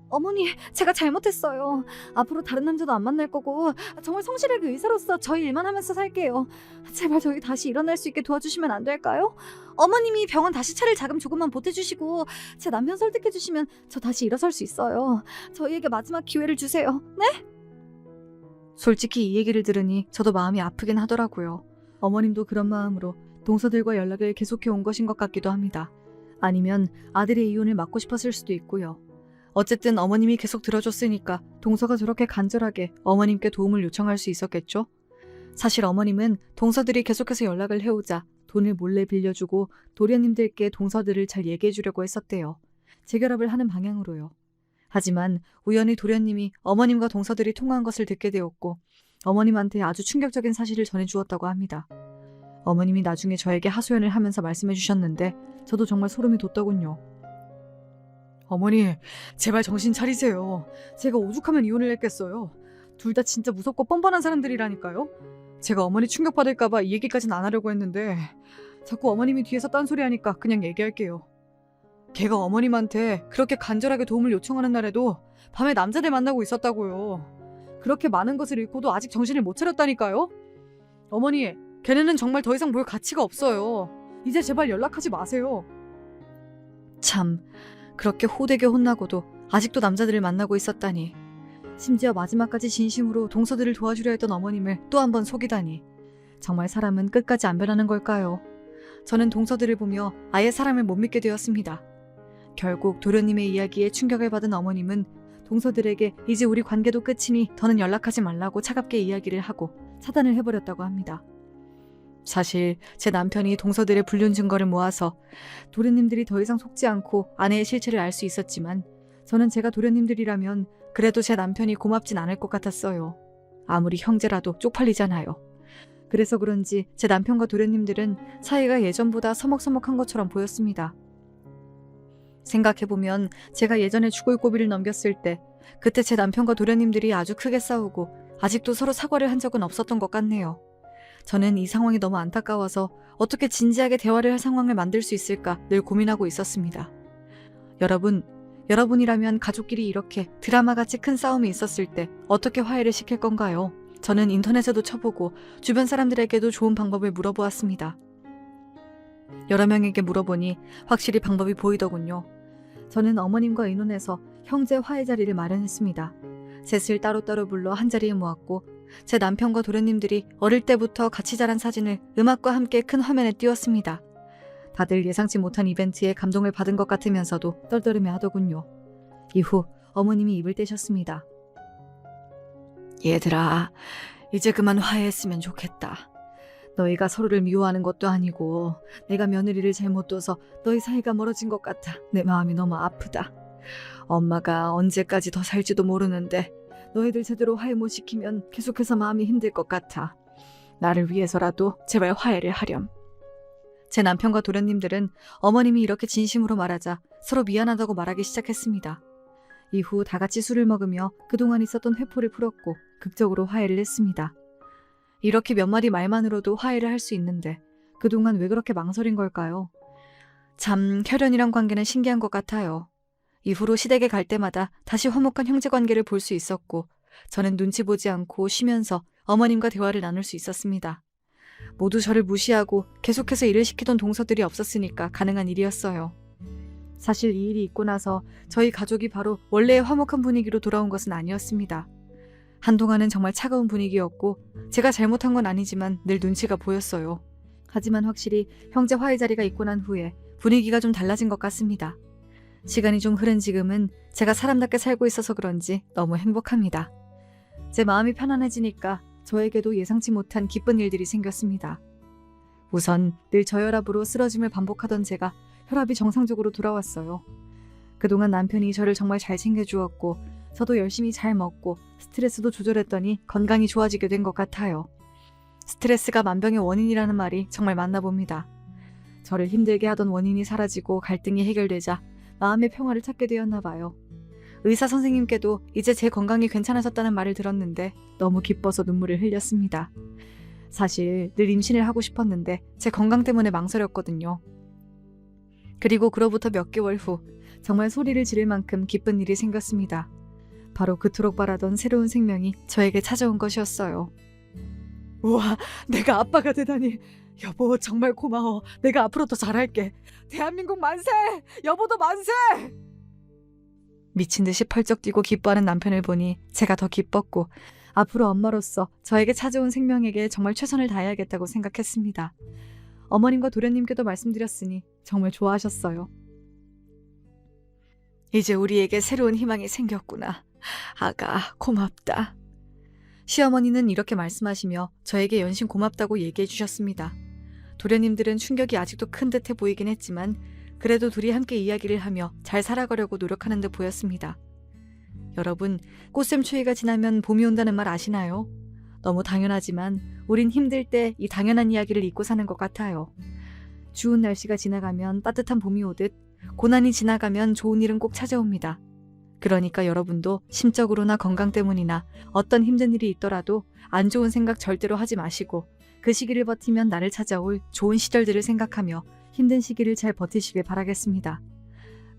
어머니, 제가 잘못했어요. 앞으로 다른 남자도 안 만날 거고 정말 성실하게 의사로서 저희 일만 하면서 살게요. 제발 저희 다시 일어날 수 있게 도와주시면 안 될까요? 어머님이 병원 다시 차릴 자금 조금만 보태주시고 제 남편 설득해주시면 저 다시 일어설 수 있어요. 저희에게 마지막 기회를 주세요. 네? 솔직히 이 얘기를 들으니 저도 마음이 아프긴 하더라고요. 어머님도 그런 마음으로 동서들과 연락을 계속해 온 것인 것 같기도 합니다. 아니면 아들의 이혼을 막고 싶었을 수도 있고요. 어쨌든 어머님이 계속 들어줬으니까 동서가 저렇게 간절하게 어머님께 도움을 요청할 수 있었겠죠? 사실 어머님은 동서들이 계속해서 연락을 해오자 돈을 몰래 빌려주고 도련님들께 동서들을 잘 얘기해 주려고 했었대요. 재결합을 하는 방향으로요. 하지만 우연히 도련님이 어머님과 동서들이 통화한 것을 듣게 되었고 어머님한테 아주 충격적인 사실을 전해주었다고 합니다. 어머님이 나중에 저에게 하소연을 하면서 말씀해 주셨는데 저도 정말 소름이 돋더군요. 어머니, 제발 정신 차리세요. 제가 오죽하면 이혼을 했겠어요. 둘 다 진짜 무섭고 뻔뻔한 사람들이라니까요. 제가 어머니 충격받을까봐 이 얘기까지는 안 하려고 했는데 자꾸 어머님이 뒤에서 딴소리 하니까 그냥 얘기할게요. 걔가 어머님한테 그렇게 간절하게 도움을 요청하는 날에도 밤에 남자들 만나고 있었다고요. 그렇게 많은 것을 잃고도 아직 정신을 못 차렸다니까요. 어머니, 걔네는 정말 더 이상 볼 가치가 없어요. 이제 제발 연락하지 마세요. 참, 그렇게 호되게 혼나고도 아직도 남자들을 만나고 있었다니. 심지어 마지막까지 진심으로 동서들을 도와주려 했던 어머님을 또 한 번 속이다니. 정말 사람은 끝까지 안 변하는 걸까요? 저는 동서들을 보며 아예 사람을 못 믿게 되었습니다. 결국 도련님의 이야기에 충격을 받은 어머님은 동서들에게 이제 우리 관계도 끝이니 더는 연락하지 말라고 차갑게 이야기를 하고 차단을 해버렸다고 합니다. 사실 제 남편이 동서들의 불륜 증거를 모아서 도련님들이 더 이상 속지 않고 아내의 실체를 알 수 있었지만 저는 제가 도련님들이라면 그래도 제 남편이 고맙진 않을 것 같았어요. 아무리 형제라도 쪽팔리잖아요. 그래서 그런지 제 남편과 도련님들은 사이가 예전보다 서먹서먹한 것처럼 보였습니다. 생각해보면 제가 예전에 죽을 고비를 넘겼을 때 그때 제 남편과 도련님들이 아주 크게 싸우고 아직도 서로 사과를 한 적은 없었던 것 같네요. 저는 이 상황이 너무 안타까워서 어떻게 진지하게 대화를 할 상황을 만들 수 있을까 늘 고민하고 있었습니다. 여러분이라면 가족끼리 이렇게 드라마같이 큰 싸움이 있었을 때 어떻게 화해를 시킬 건가요? 저는 인터넷에도 쳐보고 주변 사람들에게도 좋은 방법을 물어보았습니다. 여러 명에게 물어보니 확실히 방법이 보이더군요. 저는 어머님과 의논해서 형제 화해 자리를 마련했습니다. 셋을 따로따로 불러 한자리에 모았고 제 남편과 도련님들이 어릴 때부터 같이 자란 사진을 음악과 함께 큰 화면에 띄웠습니다. 다들 예상치 못한 이벤트에 감동을 받은 것 같으면서도 떨떠름해 하더군요. 이후 어머님이 입을 떼셨습니다. 얘들아, 이제 그만 화해했으면 좋겠다. 너희가 서로를 미워하는 것도 아니고 내가 며느리를 잘못 둬서 너희 사이가 멀어진 것 같아 내 마음이 너무 아프다. 엄마가 언제까지 더 살지도 모르는데 너희들 제대로 화해 못 시키면 계속해서 마음이 힘들 것 같아. 나를 위해서라도 제발 화해를 하렴. 제 남편과 도련님들은 어머님이 이렇게 진심으로 말하자 서로 미안하다고 말하기 시작했습니다. 이후 다 같이 술을 먹으며 그동안 있었던 회포를 풀었고 극적으로 화해를 했습니다. 이렇게 몇 마디 말만으로도 화해를 할 수 있는데 그동안 왜 그렇게 망설인 걸까요? 참 혈연이란 관계는 신기한 것 같아요. 이후로 시댁에 갈 때마다 다시 화목한 형제관계를 볼 수 있었고 저는 눈치 보지 않고 쉬면서 어머님과 대화를 나눌 수 있었습니다. 모두 저를 무시하고 계속해서 일을 시키던 동서들이 없었으니까 가능한 일이었어요. 사실 이 일이 있고 나서 저희 가족이 바로 원래의 화목한 분위기로 돌아온 것은 아니었습니다. 한동안은 정말 차가운 분위기였고 제가 잘못한 건 아니지만 늘 눈치가 보였어요. 하지만 확실히 형제 화해 자리가 있고 난 후에 분위기가 좀 달라진 것 같습니다. 시간이 좀 흐른 지금은 제가 사람답게 살고 있어서 그런지 너무 행복합니다. 제 마음이 편안해지니까 저에게도 예상치 못한 기쁜 일들이 생겼습니다. 우선 늘 저혈압으로 쓰러짐을 반복하던 제가 혈압이 정상적으로 돌아왔어요. 그동안 남편이 저를 정말 잘 챙겨주었고 저도 열심히 잘 먹고 스트레스도 조절했더니 건강이 좋아지게 된 것 같아요. 스트레스가 만병의 원인이라는 말이 정말 맞나 봅니다. 저를 힘들게 하던 원인이 사라지고 갈등이 해결되자 마음의 평화를 찾게 되었나 봐요. 의사 선생님께도 이제 제 건강이 괜찮아졌다는 말을 들었는데 너무 기뻐서 눈물을 흘렸습니다. 사실 늘 임신을 하고 싶었는데 제 건강 때문에 망설였거든요. 그리고 그로부터 몇 개월 후 정말 소리를 지를 만큼 기쁜 일이 생겼습니다. 바로 그토록 바라던 새로운 생명이 저에게 찾아온 것이었어요. 우와, 내가 아빠가 되다니. 여보, 정말 고마워. 내가 앞으로 더 잘할게. 대한민국 만세! 여보도 만세! 미친 듯이 펄쩍 뛰고 기뻐하는 남편을 보니 제가 더 기뻤고 앞으로 엄마로서 저에게 찾아온 생명에게 정말 최선을 다해야겠다고 생각했습니다. 어머님과 도련님께도 말씀드렸으니 정말 좋아하셨어요. 이제 우리에게 새로운 희망이 생겼구나. 아가, 고맙다. 시어머니는 이렇게 말씀하시며 저에게 연신 고맙다고 얘기해 주셨습니다. 도련님들은 충격이 아직도 큰 듯해 보이긴 했지만 그래도 둘이 함께 이야기를 하며 잘 살아가려고 노력하는 듯 보였습니다. 여러분, 꽃샘추위가 지나면 봄이 온다는 말 아시나요? 너무 당연하지만 우린 힘들 때 이 당연한 이야기를 잊고 사는 것 같아요. 추운 날씨가 지나가면 따뜻한 봄이 오듯 고난이 지나가면 좋은 일은 꼭 찾아옵니다. 그러니까 여러분도 심적으로나 건강 때문이나 어떤 힘든 일이 있더라도 안 좋은 생각 절대로 하지 마시고 그 시기를 버티면 나를 찾아올 좋은 시절들을 생각하며 힘든 시기를 잘 버티시길 바라겠습니다.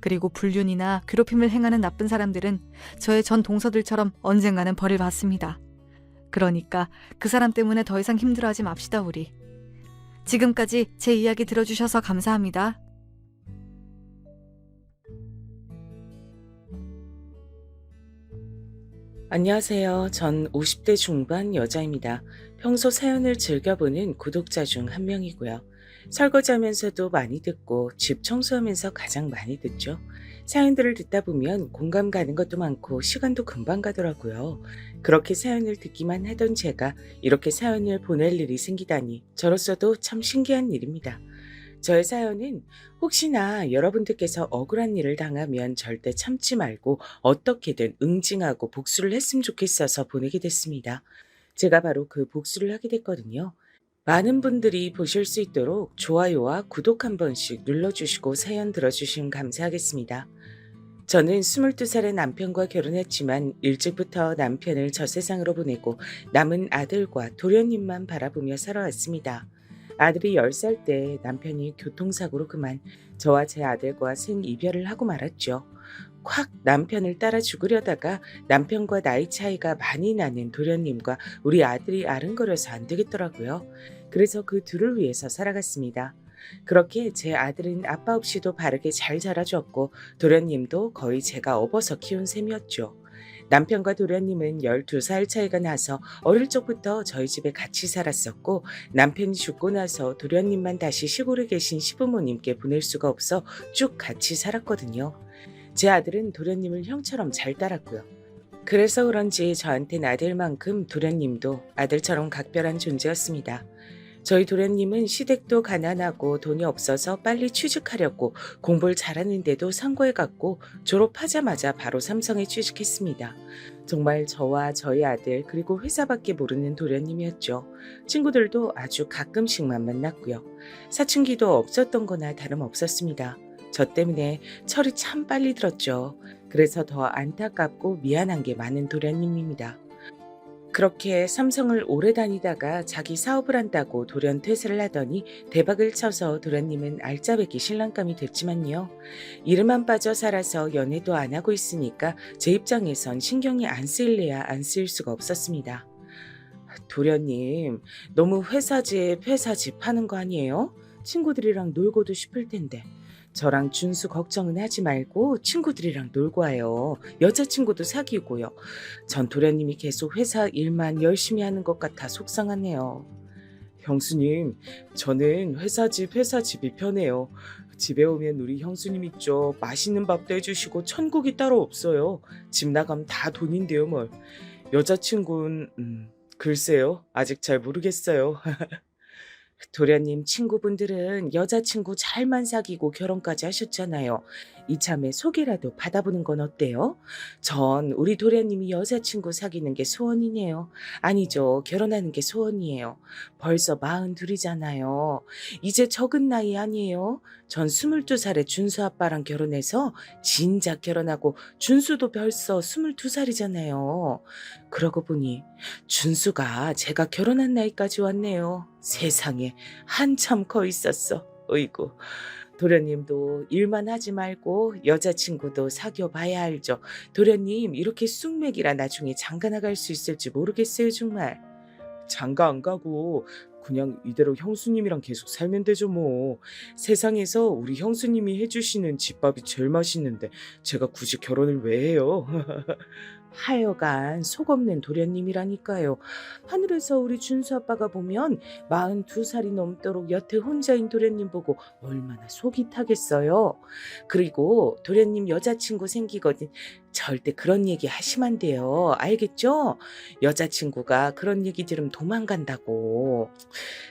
그리고 불륜이나 괴롭힘을 행하는 나쁜 사람들은 저의 전 동서들처럼 언젠가는 벌을 받습니다. 그러니까 그 사람 때문에 더 이상 힘들어하지 맙시다 우리. 지금까지 제 이야기 들어주셔서 감사합니다. 안녕하세요. 전 50대 중반 여자입니다. 평소 사연을 즐겨보는 구독자 중 한 명이고요. 설거지하면서도 많이 듣고 집 청소하면서 가장 많이 듣죠. 사연들을 듣다 보면 공감 가는 것도 많고 시간도 금방 가더라고요. 그렇게 사연을 듣기만 하던 제가 이렇게 사연을 보낼 일이 생기다니 저로서도 참 신기한 일입니다. 저의 사연은 혹시나 여러분들께서 억울한 일을 당하면 절대 참지 말고 어떻게든 응징하고 복수를 했으면 좋겠어서 보내게 됐습니다. 제가 바로 그 복수를 하게 됐거든요. 많은 분들이 보실 수 있도록 좋아요와 구독 한 번씩 눌러주시고 사연 들어주시면 감사하겠습니다. 저는 22살의 남편과 결혼했지만 일찍부터 남편을 저 세상으로 보내고 남은 아들과 도련님만 바라보며 살아왔습니다. 아들이 10살 때 남편이 교통사고로 그만 저와 제 아들과 생이별을 하고 말았죠. 콱 남편을 따라 죽으려다가 남편과 나이 차이가 많이 나는 도련님과 우리 아들이 아른거려서 안 되겠더라고요. 그래서 그 둘을 위해서 살아갔습니다. 그렇게 제 아들은 아빠 없이도 바르게 잘 자라줬고 도련님도 거의 제가 업어서 키운 셈이었죠. 남편과 도련님은 12살 차이가 나서 어릴 적부터 저희 집에 같이 살았었고 남편이 죽고 나서 도련님만 다시 시골에 계신 시부모님께 보낼 수가 없어 쭉 같이 살았거든요. 제 아들은 도련님을 형처럼 잘 따랐고요. 그래서 그런지 저한텐 아들만큼 도련님도 아들처럼 각별한 존재였습니다. 저희 도련님은 시댁도 가난하고 돈이 없어서 빨리 취직하려고 공부를 잘하는데도 상고에 갔고 졸업하자마자 바로 삼성에 취직했습니다. 정말 저와 저희 아들 그리고 회사밖에 모르는 도련님이었죠. 친구들도 아주 가끔씩만 만났고요. 사춘기도 없었던 거나 다름없었습니다. 저 때문에 철이 참 빨리 들었죠. 그래서 더 안타깝고 미안한 게 많은 도련님입니다. 그렇게 삼성을 오래 다니다가 자기 사업을 한다고 돌연 퇴사를 하더니 대박을 쳐서 도련님은 알짜배기 신랑감이 됐지만요. 이름만 빠져 살아서 연애도 안 하고 있으니까 제 입장에선 신경이 안 쓰일래야 안 쓰일 수가 없었습니다. 도련님, 너무 회사집 하는 거 아니에요? 친구들이랑 놀고도 싶을 텐데. 저랑 준수 걱정은 하지 말고 친구들이랑 놀고 와요. 여자친구도 사귀고요. 전 도련님이 계속 회사 일만 열심히 하는 것 같아 속상하네요. 형수님, 저는 회사집이 편해요. 집에 오면 우리 형수님 있죠. 맛있는 밥도 해주시고 천국이 따로 없어요. 집 나가면 다 돈인데요 뭘. 여자친구는 글쎄요. 아직 잘 모르겠어요. 도련님 친구분들은 여자친구 잘만 사귀고 결혼까지 하셨잖아요. 이참에 소개라도 받아보는 건 어때요? 전 우리 도련님이 여자친구 사귀는 게 소원이네요. 아니죠. 결혼하는 게 소원이에요. 벌써 42이잖아요. 이제 적은 나이 아니에요? 전 22살에 준수 아빠랑 결혼해서 진작 결혼하고 준수도 벌써 22살이잖아요. 그러고 보니 준수가 제가 결혼한 나이까지 왔네요. 세상에 한참 커 있었어. 어이구. 도련님도 일만 하지 말고 여자친구도 사귀어 봐야 알죠. 도련님 이렇게 쑥맥이라 나중에 장가 나갈 수 있을지 모르겠어요 정말. 장가 안 가고 그냥 이대로 형수님이랑 계속 살면 되죠 뭐. 세상에서 우리 형수님이 해주시는 집밥이 제일 맛있는데 제가 굳이 결혼을 왜 해요? 하여간 속 없는 도련님이라니까요. 하늘에서 우리 준수 아빠가 보면 42살이 넘도록 여태 혼자인 도련님 보고 얼마나 속이 타겠어요. 그리고 도련님 여자친구 생기거든 절대 그런 얘기 하시면 안 돼요. 알겠죠? 여자친구가 그런 얘기 들으면 도망간다고.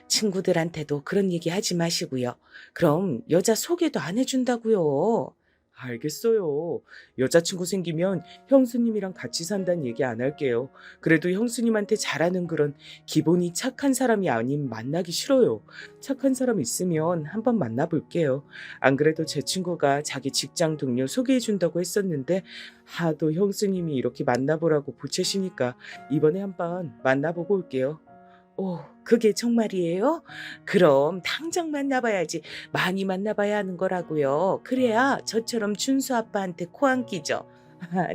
친구들한테도 그런 얘기 하지 마시고요. 그럼 여자 소개도 안 해준다고요. 알겠어요. 여자친구 생기면 형수님이랑 같이 산다는 얘기 안 할게요. 그래도 형수님한테 잘하는 그런 기본이 착한 사람이 아님 만나기 싫어요. 착한 사람 있으면 한번 만나볼게요. 안 그래도 제 친구가 자기 직장 동료 소개해준다고 했었는데 하도 형수님이 이렇게 만나보라고 보채시니까 이번에 한번 만나보고 올게요. 오, 그게 정말이에요? 그럼 당장 만나봐야지. 많이 만나봐야 하는 거라고요. 그래야 저처럼 준수 아빠한테 코 안 끼죠.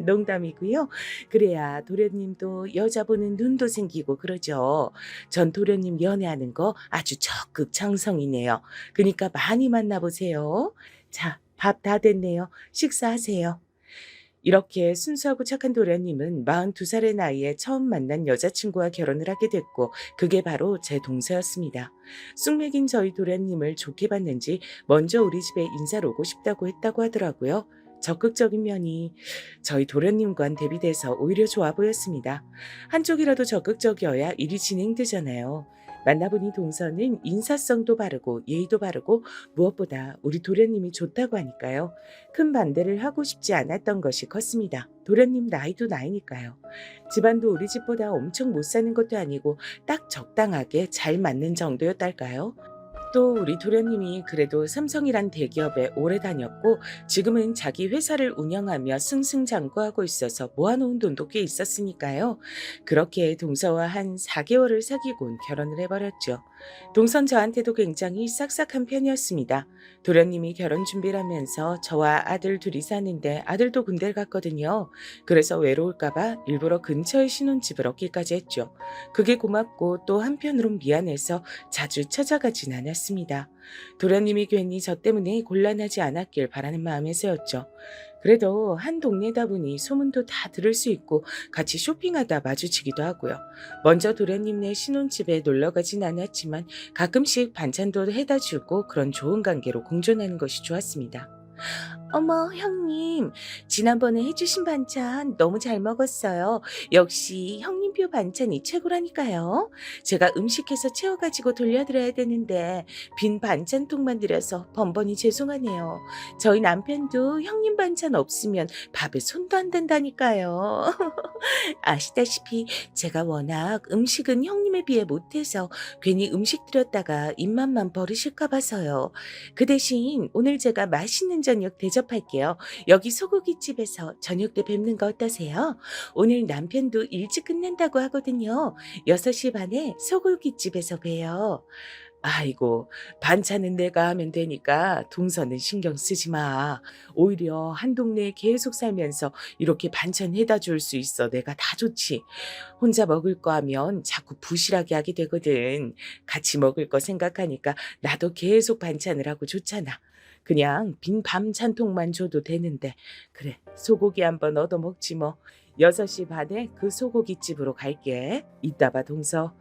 농담이고요. 그래야 도련님도 여자 보는 눈도 생기고 그러죠. 전 도련님 연애하는 거 아주 적극 정성이네요. 그러니까 많이 만나보세요. 자, 밥 다 됐네요. 식사하세요. 이렇게 순수하고 착한 도련님은 42살의 나이에 처음 만난 여자친구와 결혼을 하게 됐고 그게 바로 제 동서였습니다. 쑥맥인 저희 도련님을 좋게 봤는지 먼저 우리 집에 인사를 오고 싶다고 했다고 하더라고요. 적극적인 면이 저희 도련님과는 대비돼서 오히려 좋아 보였습니다. 한쪽이라도 적극적이어야 일이 진행되잖아요. 만나보니 동서는 인사성도 바르고 예의도 바르고 무엇보다 우리 도련님이 좋다고 하니까요. 큰 반대를 하고 싶지 않았던 것이 컸습니다. 도련님 나이도 나이니까요. 집안도 우리 집보다 엄청 못 사는 것도 아니고 딱 적당하게 잘 맞는 정도였달까요? 또 우리 도련님이 그래도 삼성이란 대기업에 오래 다녔고 지금은 자기 회사를 운영하며 승승장구하고 있어서 모아놓은 돈도 꽤 있었으니까요. 그렇게 동서와 한 4개월을 사귀곤 결혼을 해버렸죠. 동선 저한테도 굉장히 싹싹한 편이었습니다. 도련님이 결혼 준비를 하면서 저와 아들 둘이 사는데 아들도 군대를 갔거든요. 그래서 외로울까봐 일부러 근처에 신혼집을 얻기까지 했죠. 그게 고맙고 또 한편으론 미안해서 자주 찾아가진 않았습니다. 도련님이 괜히 저 때문에 곤란하지 않았길 바라는 마음에서였죠. 그래도 한 동네다 보니 소문도 다 들을 수 있고 같이 쇼핑하다 마주치기도 하고요. 먼저 도련님네 신혼집에 놀러 가진 않았지만 가끔씩 반찬도 해다 주고 그런 좋은 관계로 공존하는 것이 좋았습니다. 어머, 형님. 지난번에 해주신 반찬 너무 잘 먹었어요. 역시 형님표 반찬이 최고라니까요. 제가 음식해서 채워가지고 돌려드려야 되는데 빈 반찬통만 드려서 번번이 죄송하네요. 저희 남편도 형님 반찬 없으면 밥에 손도 안 댄다니까요. 아시다시피 제가 워낙 음식은 형님에 비해 못해서 괜히 음식 드렸다가 입맛만 버리실까 봐서요. 그 대신 오늘 제가 맛있는 저녁 대접할게요. 여기 소고기집에서 저녁 때 뵙는 거 어떠세요? 오늘 남편도 일찍 끝낸다고 하거든요. 6시 반에 소고기집에서 봬요. 아이고, 반찬은 내가 하면 되니까 동서는 신경 쓰지 마. 오히려 한 동네에 계속 살면서 이렇게 반찬 해다 줄 수 있어. 내가 다 좋지. 혼자 먹을 거 하면 자꾸 부실하게 하게 되거든. 같이 먹을 거 생각하니까 나도 계속 반찬을 하고 좋잖아. 그냥 빈 반찬통만 줘도 되는데. 그래, 소고기 한번 얻어먹지 뭐. 6시 반에 그 소고기집으로 갈게. 이따 봐, 동서.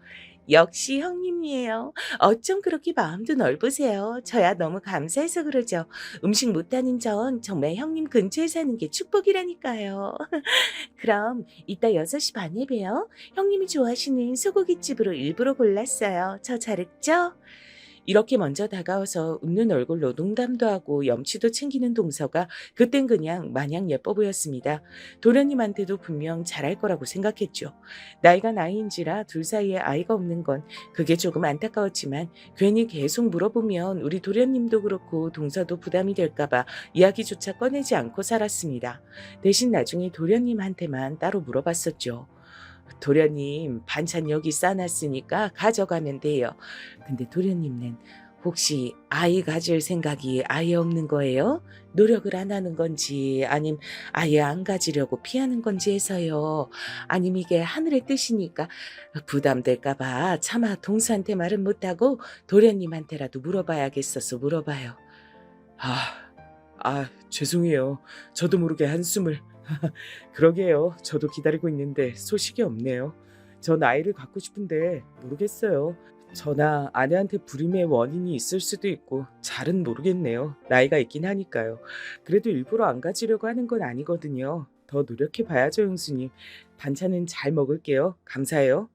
역시 형님이에요. 어쩜 그렇게 마음도 넓으세요. 저야 너무 감사해서 그러죠. 음식 못하는 전 정말 형님 근처에 사는 게 축복이라니까요. 그럼 이따 6시 반에 봬요. 형님이 좋아하시는 소고기집으로 일부러 골랐어요. 저 잘했죠? 이렇게 먼저 다가와서 웃는 얼굴로 농담도 하고 염치도 챙기는 동서가 그땐 그냥 마냥 예뻐 보였습니다. 도련님한테도 분명 잘할 거라고 생각했죠. 나이가 나이인지라 둘 사이에 아이가 없는 건 그게 조금 안타까웠지만 괜히 계속 물어보면 우리 도련님도 그렇고 동서도 부담이 될까봐 이야기조차 꺼내지 않고 살았습니다. 대신 나중에 도련님한테만 따로 물어봤었죠. 도련님, 반찬 여기 싸놨으니까 가져가면 돼요. 근데 도련님은 혹시 아이 가질 생각이 아예 없는 거예요? 노력을 안 하는 건지, 아님 아예 안 가지려고 피하는 건지 해서요. 아님 이게 하늘의 뜻이니까 부담될까봐 차마 동서한테 말은 못하고 도련님한테라도 물어봐야겠어서 물어봐요. 죄송해요. 저도 모르게 한숨을. 그러게요. 저도 기다리고 있는데 소식이 없네요. 전 아이를 갖고 싶은데 모르겠어요. 저나 아내한테 불임의 원인이 있을 수도 있고 잘은 모르겠네요. 나이가 있긴 하니까요. 그래도 일부러 안 가지려고 하는 건 아니거든요. 더 노력해 봐야죠, 형수님. 반찬은 잘 먹을게요. 감사해요.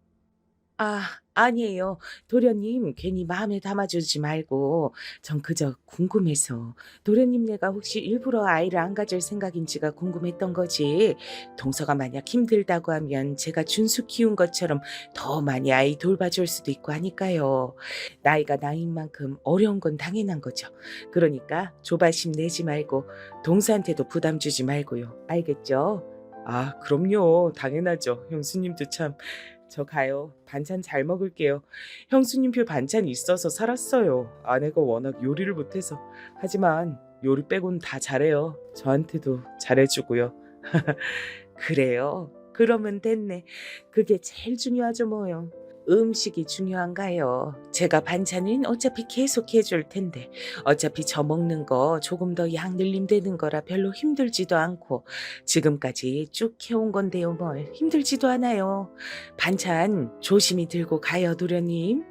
아니에요. 도련님 괜히 마음에 담아주지 말고 전 그저 궁금해서 도련님네가 혹시 일부러 아이를 안 가질 생각인지가 궁금했던 거지. 동서가 만약 힘들다고 하면 제가 준수 키운 것처럼 더 많이 아이 돌봐줄 수도 있고 하니까요. 나이가 나이인 만큼 어려운 건 당연한 거죠. 그러니까 조바심 내지 말고 동서한테도 부담 주지 말고요. 알겠죠? 그럼요. 당연하죠. 형수님도 참. 저 가요. 반찬 잘 먹을게요. 형수님표 반찬 있어서 살았어요. 아내가 워낙 요리를 못해서. 하지만 요리 빼곤 다 잘해요. 저한테도 잘해주고요. 그래요? 그러면 됐네. 그게 제일 중요하죠 뭐요. 음식이 중요한가요? 제가 반찬은 어차피 계속 해줄 텐데 어차피 저 먹는 거 조금 더 양 늘림 되는 거라 별로 힘들지도 않고 지금까지 쭉 해온 건데요 뭘 힘들지도 않아요. 반찬 조심히 들고 가요 도련님.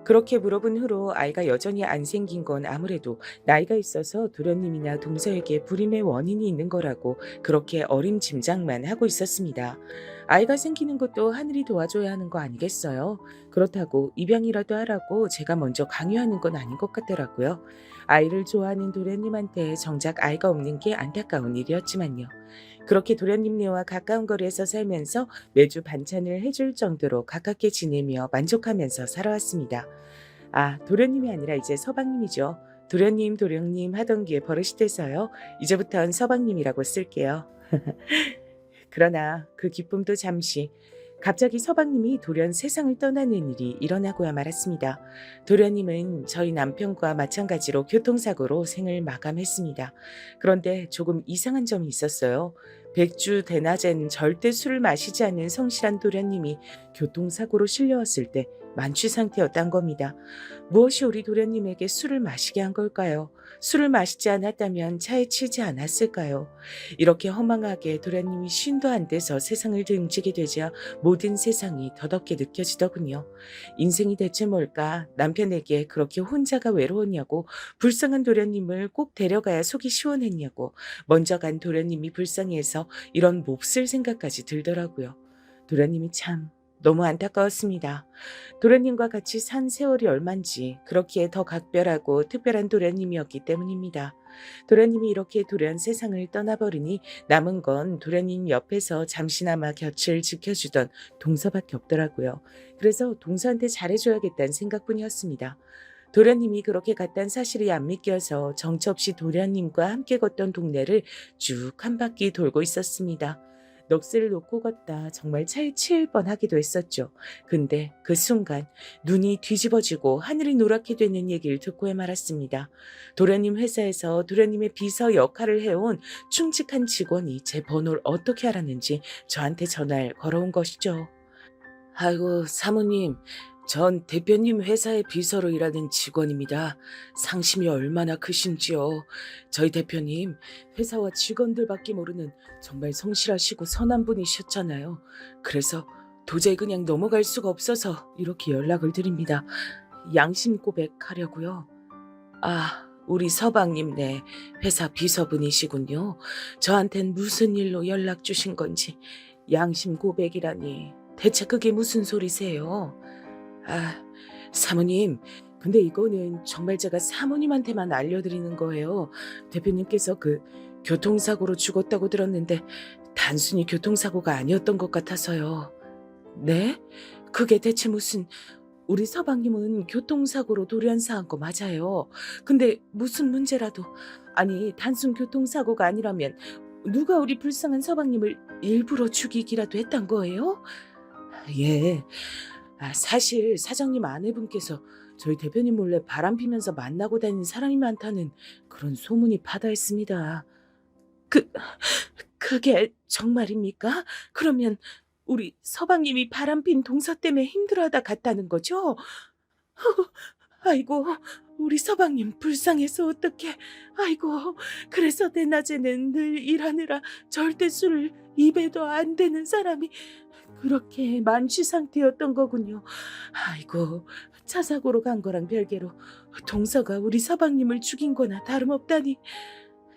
그렇게 물어본 후로 아이가 여전히 안 생긴 건 아무래도 나이가 있어서 도련님이나 동서에게 불임의 원인이 있는 거라고 그렇게 어림짐작만 하고 있었습니다. 아이가 생기는 것도 하늘이 도와줘야 하는 거 아니겠어요? 그렇다고 입양이라도 하라고 제가 먼저 강요하는 건 아닌 것 같더라고요. 아이를 좋아하는 도련님한테 정작 아이가 없는 게 안타까운 일이었지만요. 그렇게 도련님네와 가까운 거리에서 살면서 매주 반찬을 해줄 정도로 가깝게 지내며 만족하면서 살아왔습니다. 도련님이 아니라 이제 서방님이죠. 도련님, 도령님 하던 게 버릇이 돼서요. 이제부턴 서방님이라고 쓸게요. 그러나 그 기쁨도 잠시. 갑자기 서방님이 돌연 세상을 떠나는 일이 일어나고야 말았습니다. 도련님은 저희 남편과 마찬가지로 교통사고로 생을 마감했습니다. 그런데 조금 이상한 점이 있었어요. 백주 대낮엔 절대 술을 마시지 않는 성실한 도련님이 교통사고로 실려왔을 때 만취 상태였단 겁니다. 무엇이 우리 도련님에게 술을 마시게 한 걸까요? 술을 마시지 않았다면 차에 치지 않았을까요? 이렇게 허망하게 도련님이 쉰도 안 돼서 세상을 등지게 되자 모든 세상이 더덥게 느껴지더군요. 인생이 대체 뭘까? 남편에게 그렇게 혼자가 외로웠냐고, 불쌍한 도련님을 꼭 데려가야 속이 시원했냐고, 먼저 간 도련님이 불쌍해서 이런 몹쓸 생각까지 들더라고요. 도련님이 참 너무 안타까웠습니다. 도련님과 같이 산 세월이 얼만지 그렇기에 더 각별하고 특별한 도련님이었기 때문입니다. 도련님이 이렇게 돌연 세상을 떠나버리니 남은 건 도련님 옆에서 잠시나마 곁을 지켜주던 동서밖에 없더라고요. 그래서 동서한테 잘해줘야겠다는 생각뿐이었습니다. 도련님이 그렇게 갔다는 사실이 안 믿겨서 정처 없이 도련님과 함께 걷던 동네를 쭉 한 바퀴 돌고 있었습니다. 넋을 놓고 걷다 정말 차에 치일 뻔하기도 했었죠. 근데 그 순간 눈이 뒤집어지고 하늘이 노랗게 되는 얘기를 듣고야 말았습니다. 도련님 회사에서 도련님의 비서 역할을 해온 충직한 직원이 제 번호를 어떻게 알았는지 저한테 전화를 걸어온 것이죠. 아이고 사모님, 전 대표님 회사의 비서로 일하는 직원입니다. 상심이 얼마나 크신지요. 저희 대표님 회사와 직원들밖에 모르는 정말 성실하시고 선한 분이셨잖아요. 그래서 도저히 그냥 넘어갈 수가 없어서 이렇게 연락을 드립니다. 양심 고백하려고요. 아, 우리 서방님 네 회사 비서분이시군요. 저한텐 무슨 일로 연락 주신 건지 양심 고백이라니 대체 그게 무슨 소리세요? 아, 사모님, 근데 이거는 정말 제가 사모님한테만 알려드리는 거예요. 대표님께서 그 교통사고로 죽었다고 들었는데 단순히 교통사고가 아니었던 것 같아서요. 네? 그게 대체 무슨 우리 서방님은 교통사고로 돌연사한 거 맞아요. 근데 무슨 문제라도 아니 단순 교통사고가 아니라면 누가 우리 불쌍한 서방님을 일부러 죽이기라도 했단 거예요? 예. 사실 사장님 아내분께서 저희 대표님 몰래 바람 피면서 만나고 다니는 사람이 많다는 그런 소문이 파다했습니다. 그 그게 정말입니까? 그러면 우리 서방님이 바람핀 동서 때문에 힘들어하다 갔다는 거죠? 아이고, 우리 서방님 불쌍해서 어떡해. 아이고, 그래서 대낮에는 늘 일하느라 절대 술을 입에도 안 대는 사람이 그렇게 만취 상태였던 거군요. 아이고, 차 사고로 간 거랑 별개로 동서가 우리 서방님을 죽인 거나 다름없다니.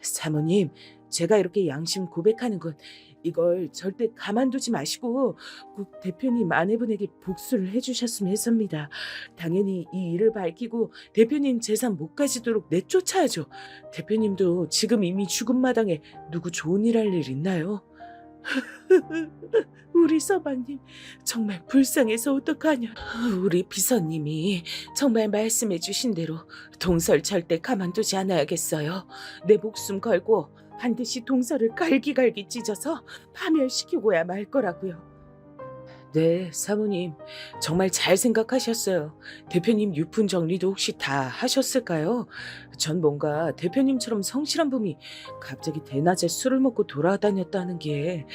사모님, 제가 이렇게 양심 고백하는 건 이걸 절대 가만두지 마시고 꼭 대표님 아내분에게 복수를 해주셨으면 했습니다. 당연히 이 일을 밝히고 대표님 재산 못 가지도록 내쫓아야죠. 대표님도 지금 이미 죽은 마당에 누구 좋은 일 할 일 있나요? 우리 서방님 정말 불쌍해서 어떡하냐. 우리 비서님이 정말 말씀해 주신 대로 동설 절대 가만두지 않아야겠어요. 내 목숨 걸고 반드시 동설을 갈기갈기 찢어서 파멸시키고야 말 거라고요. 네, 사모님. 정말 잘 생각하셨어요. 대표님 유품 정리도 혹시 다 하셨을까요? 전 뭔가 대표님처럼 성실한 분이 갑자기 대낮에 술을 먹고 돌아다녔다는 게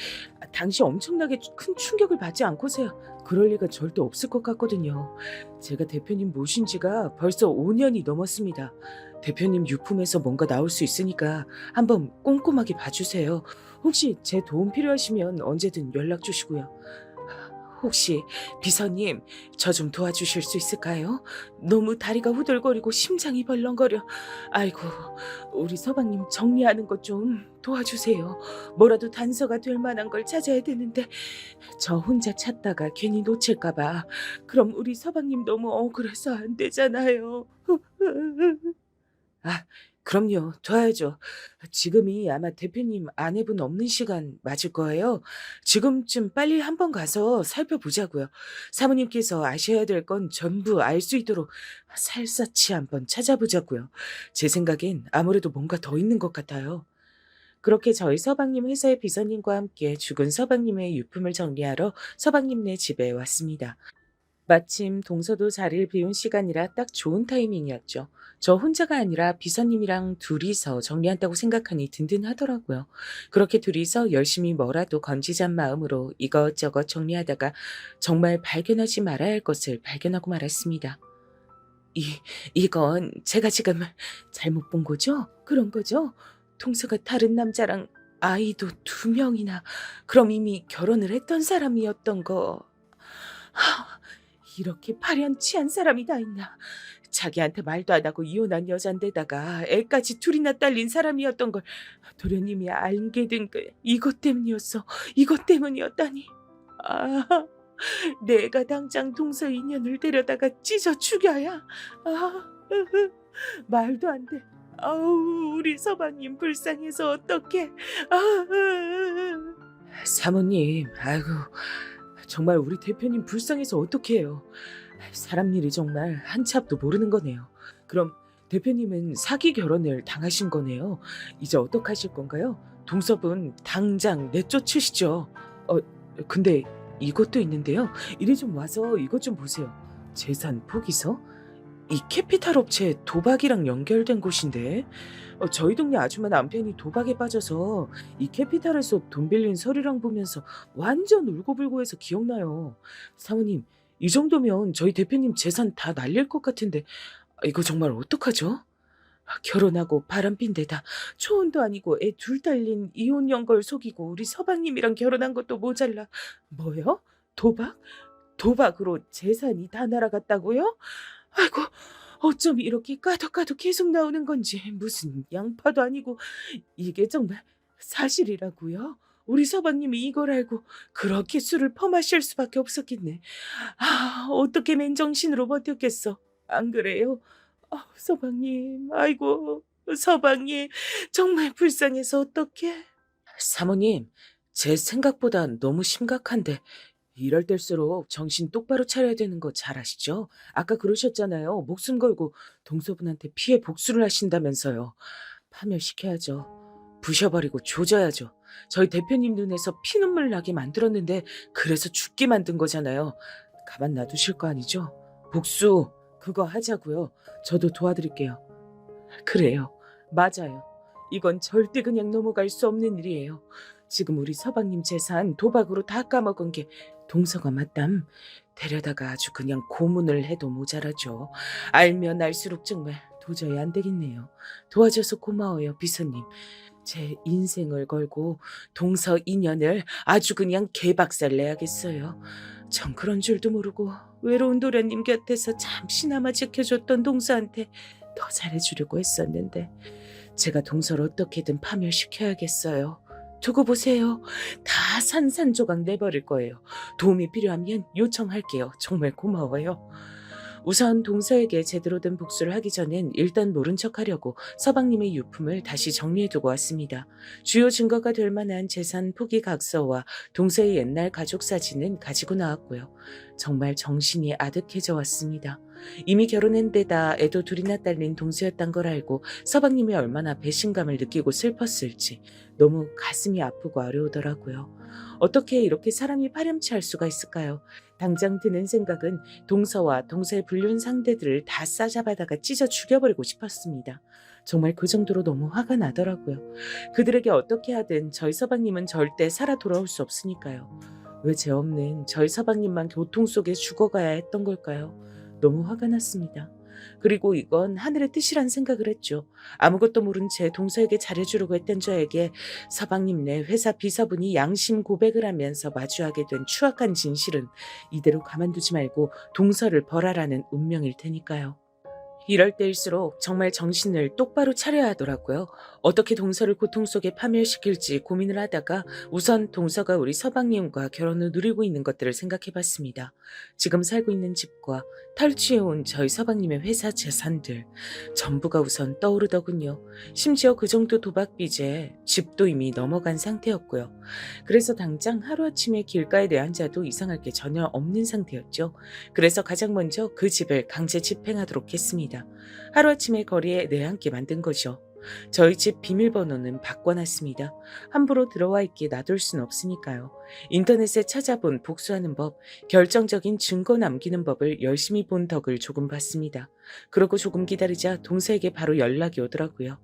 당시 엄청나게 큰 충격을 받지 않고서야 그럴 리가 절대 없을 것 같거든요. 제가 대표님 모신 지가 벌써 5년이 넘었습니다. 대표님 유품에서 뭔가 나올 수 있으니까 한번 꼼꼼하게 봐주세요. 혹시 제 도움 필요하시면 언제든 연락 주시고요. 혹시 비서님 저 좀 도와주실 수 있을까요? 너무 다리가 후들거리고 심장이 벌렁거려. 아이고 우리 서방님 정리하는 것 좀 도와주세요. 뭐라도 단서가 될 만한 걸 찾아야 되는데 저 혼자 찾다가 괜히 놓칠까 봐. 그럼 우리 서방님 너무 억울해서 안 되잖아요. 아, 그럼요. 도와야죠. 지금이 아마 대표님 아내분 없는 시간 맞을 거예요. 지금쯤 빨리 한번 가서 살펴보자고요. 사모님께서 아셔야 될 건 전부 알 수 있도록 살사치 한번 찾아보자고요. 제 생각엔 아무래도 뭔가 더 있는 것 같아요. 그렇게 저희 서방님 회사의 비서님과 함께 죽은 서방님의 유품을 정리하러 서방님네 집에 왔습니다. 마침 동서도 자리를 비운 시간이라 딱 좋은 타이밍이었죠. 저 혼자가 아니라 비서님이랑 둘이서 정리한다고 생각하니 든든하더라고요. 그렇게 둘이서 열심히 뭐라도 건지잔 마음으로 이것저것 정리하다가 정말 발견하지 말아야 할 것을 발견하고 말았습니다. 이건 제가 지금 잘못 본 거죠? 그런 거죠? 동서가 다른 남자랑 아이도 2명이나 그럼 이미 결혼을 했던 사람이었던 거. 이렇게 파렴치한 사람이 다 있나. 자기한테 말도 안 하고 이혼한 여잔데다가 애까지 2이나 딸린 사람이었던 걸 도련님이 알게 된 게 이것 때문이었어. 이것 때문이었다니. 아, 내가 당장 동서 인연을 데려다가 찢어 죽여야. 아, 말도 안 돼. 아우, 우리 서방님 불쌍해서 어떡해. 사모님, 아이고. 정말 우리 대표님 불쌍해서 어떡해요. 사람 일이 정말 한치 앞도 모르는 거네요. 그럼 대표님은 사기 결혼을 당하신 거네요. 이제 어떡하실 건가요? 동서분 당장 내쫓으시죠. 근데 이것도 있는데요. 이리 좀 와서 이것 좀 보세요. 재산 포기서? 이 캐피탈 업체 도박이랑 연결된 곳인데 저희 동네 아줌마 남편이 도박에 빠져서 이 캐피탈에서 돈 빌린 서류랑 보면서 완전 울고불고해서 기억나요. 사모님, 이 정도면 저희 대표님 재산 다 날릴 것 같은데 이거 정말 어떡하죠? 결혼하고 바람핀 데다 초혼도 아니고 애 2 달린 이혼 연걸 속이고 우리 서방님이랑 결혼한 것도 모자라. 뭐요? 도박? 도박으로 재산이 다 날아갔다고요? 아이고, 어쩜 이렇게 까덕까덕 계속 나오는 건지. 무슨 양파도 아니고 이게 정말 사실이라고요? 우리 서방님이 이걸 알고 그렇게 술을 퍼마실 수밖에 없었겠네. 어떻게 맨정신으로 버텼겠어. 안 그래요? 서방님, 아이고, 서방님, 정말 불쌍해서 어떡해. 사모님, 제 생각보다 너무 심각한데 이럴 때일수록 정신 똑바로 차려야 되는 거 잘 아시죠? 아까 그러셨잖아요. 목숨 걸고 동서분한테 피해 복수를 하신다면서요. 파멸시켜야죠. 부셔버리고 조져야죠. 저희 대표님 눈에서 피눈물 나게 만들었는데 그래서 죽게 만든 거잖아요. 가만 놔두실 거 아니죠? 복수 그거 하자고요. 저도 도와드릴게요. 그래요. 맞아요. 이건 절대 그냥 넘어갈 수 없는 일이에요. 지금 우리 서방님 재산 도박으로 다 까먹은 게 동서가 맞담. 데려다가 아주 그냥 고문을 해도 모자라죠. 알면 알수록 정말 도저히 안 되겠네요. 도와줘서 고마워요, 비서님. 제 인생을 걸고 동서 인연을 아주 그냥 개박살 내야겠어요. 전 그런 줄도 모르고 외로운 도련님 곁에서 잠시나마 지켜줬던 동서한테 더 잘해주려고 했었는데 제가 동서를 어떻게든 파멸시켜야겠어요. 두고 보세요. 다 산산조각 내버릴 거예요. 도움이 필요하면 요청할게요. 정말 고마워요. 우선 동서에게 제대로 된 복수를 하기 전엔 일단 모른 척하려고 서방님의 유품을 다시 정리해두고 왔습니다. 주요 증거가 될 만한 재산 포기각서와 동서의 옛날 가족 사진은 가지고 나왔고요. 정말 정신이 아득해져 왔습니다. 이미 결혼한 데다 애도 둘이나 딸린 동서였단 걸 알고 서방님이 얼마나 배신감을 느끼고 슬펐을지 너무 가슴이 아프고 어려우더라고요. 어떻게 이렇게 사람이 파렴치할 수가 있을까요? 당장 드는 생각은 동서와 동서의 불륜 상대들을 다 싸잡아다가 찢어 죽여버리고 싶었습니다. 정말 그 정도로 너무 화가 나더라고요. 그들에게 어떻게 하든 저희 서방님은 절대 살아 돌아올 수 없으니까요. 왜 죄 없는 저희 서방님만 고통 속에 죽어가야 했던 걸까요? 너무 화가 났습니다. 그리고 이건 하늘의 뜻이란 생각을 했죠. 아무것도 모른 채 동서에게 잘해주려고 했던 저에게 서방님네 회사 비서분이 양심 고백을 하면서 마주하게 된 추악한 진실은 이대로 가만두지 말고 동서를 벌하라는 운명일 테니까요. 이럴 때일수록 정말 정신을 똑바로 차려야 하더라고요. 어떻게 동서를 고통 속에 파멸시킬지 고민을 하다가 우선 동서가 우리 서방님과 결혼을 누리고 있는 것들을 생각해봤습니다. 지금 살고 있는 집과 탈취해온 저희 서방님의 회사 재산들 전부가 우선 떠오르더군요. 심지어 그 정도 도박 빚에 집도 이미 넘어간 상태였고요. 그래서 당장 하루아침에 길가에 내앉아도 이상할 게 전혀 없는 상태였죠. 그래서 가장 먼저 그 집을 강제 집행하도록 했습니다. 하루아침에 거리에 내앉게 만든 거죠. 저희 집 비밀번호는 바꿔놨습니다. 함부로 들어와 있게 놔둘 순 없으니까요. 인터넷에 찾아본 복수하는 법, 결정적인 증거 남기는 법을 열심히 본 덕을 조금 봤습니다. 그러고 조금 기다리자 동서에게 바로 연락이 오더라고요.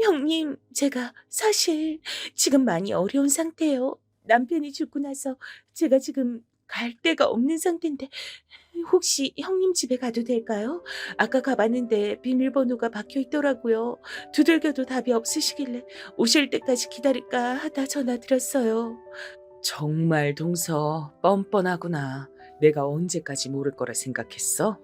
형님, 제가 사실 지금 많이 어려운 상태예요. 남편이 죽고 나서 제가 지금 갈 데가 없는 상태인데 혹시 형님 집에 가도 될까요? 아까 가봤는데 비밀번호가 박혀 있더라고요. 두들겨도 답이 없으시길래 오실 때까지 기다릴까 하다 전화드렸어요. 정말 동서 뻔뻔하구나. 내가 언제까지 모를 거라 생각했어?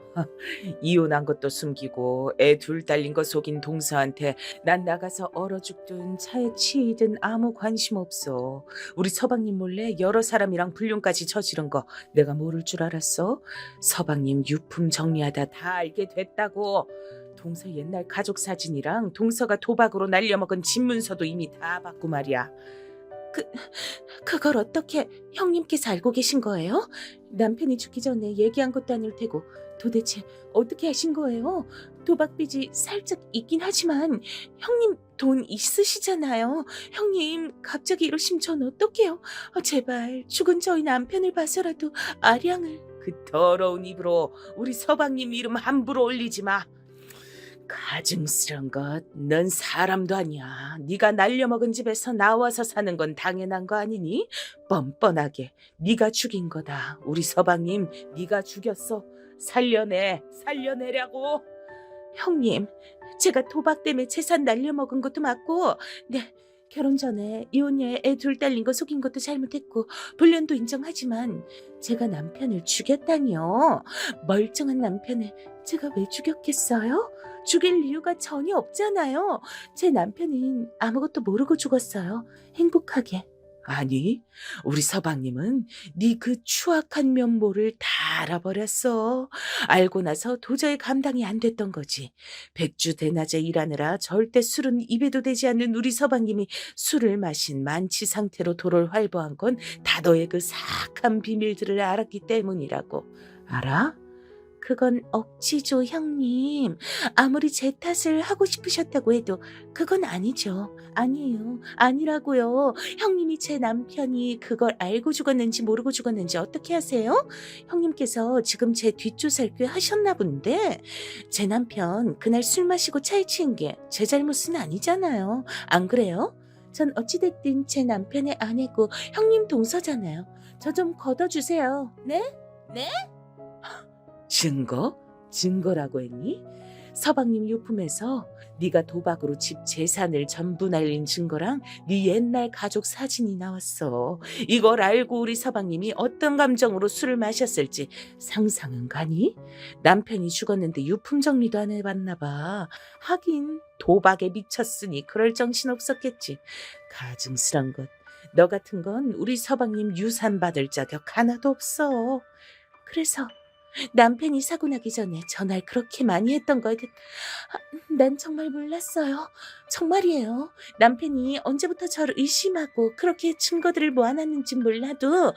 이혼한 것도 숨기고 애 둘 딸린 거 속인 동서한테 난 나가서 얼어 죽든 차에 치이든 아무 관심 없어. 우리 서방님 몰래 여러 사람이랑 불륜까지 저지른 거 내가 모를 줄 알았어? 서방님 유품 정리하다 다 알게 됐다고. 동서 옛날 가족 사진이랑 동서가 도박으로 날려먹은 집문서도 이미 다 받고 말이야. 그걸 어떻게 형님께서 알고 계신 거예요? 남편이 죽기 전에 얘기한 것도 아닐 테고 도대체 어떻게 하신 거예요? 도박빚이 살짝 있긴 하지만 형님 돈 있으시잖아요. 형님 갑자기 이러시면 전 어떡해요? 제발 죽은 저희 남편을 봐서라도 아량을. 그 더러운 입으로 우리 서방님 이름 함부로 올리지 마. 가증스런 것, 넌 사람도 아니야. 네가 날려먹은 집에서 나와서 사는 건 당연한 거 아니니? 뻔뻔하게 네가 죽인 거다. 우리 서방님 네가 죽였어. 살려내라고. 형님, 제가 도박 때문에 재산 날려먹은 것도 맞고 네, 결혼 전에 이혼녀에 애 둘 딸린 거 속인 것도 잘못했고 불륜도 인정하지만 제가 남편을 죽였다니요. 멀쩡한 남편을 제가 왜 죽였겠어요? 죽일 이유가 전혀 없잖아요. 제 남편은 아무것도 모르고 죽었어요. 행복하게. 아니, 우리 서방님은 네 그 추악한 면모를 다 알아버렸어. 알고 나서 도저히 감당이 안 됐던 거지. 백주대낮에 일하느라 절대 술은 입에도 대지 않는 우리 서방님이 술을 마신 만취 상태로 도를 활보한 건 다 너의 그 사악한 비밀들을 알았기 때문이라고. 알아? 그건 억지죠, 형님. 아무리 제 탓을 하고 싶으셨다고 해도 그건 아니죠. 아니에요. 아니라고요. 형님이 제 남편이 그걸 알고 죽었는지 모르고 죽었는지 어떻게 아세요? 형님께서 지금 제 뒷조사를 꽤 하셨나 본데 제 남편 그날 술 마시고 차에 치인 게 제 잘못은 아니잖아요. 안 그래요? 전 어찌됐든 제 남편의 아내고 형님 동서잖아요. 저 좀 걷어주세요. 네? 네? 증거? 증거라고 했니? 서방님 유품에서 네가 도박으로 집 재산을 전부 날린 증거랑 네 옛날 가족 사진이 나왔어. 이걸 알고 우리 서방님이 어떤 감정으로 술을 마셨을지 상상은 가니? 남편이 죽었는데 유품 정리도 안 해봤나 봐. 하긴 도박에 미쳤으니 그럴 정신 없었겠지. 가증스런 것. 너 같은 건 우리 서방님 유산 받을 자격 하나도 없어. 그래서 남편이 사고 나기 전에 전화를 그렇게 많이 했던 거에 난 정말 몰랐어요. 정말이에요. 남편이 언제부터 저를 의심하고 그렇게 증거들을 모아놨는진 몰라도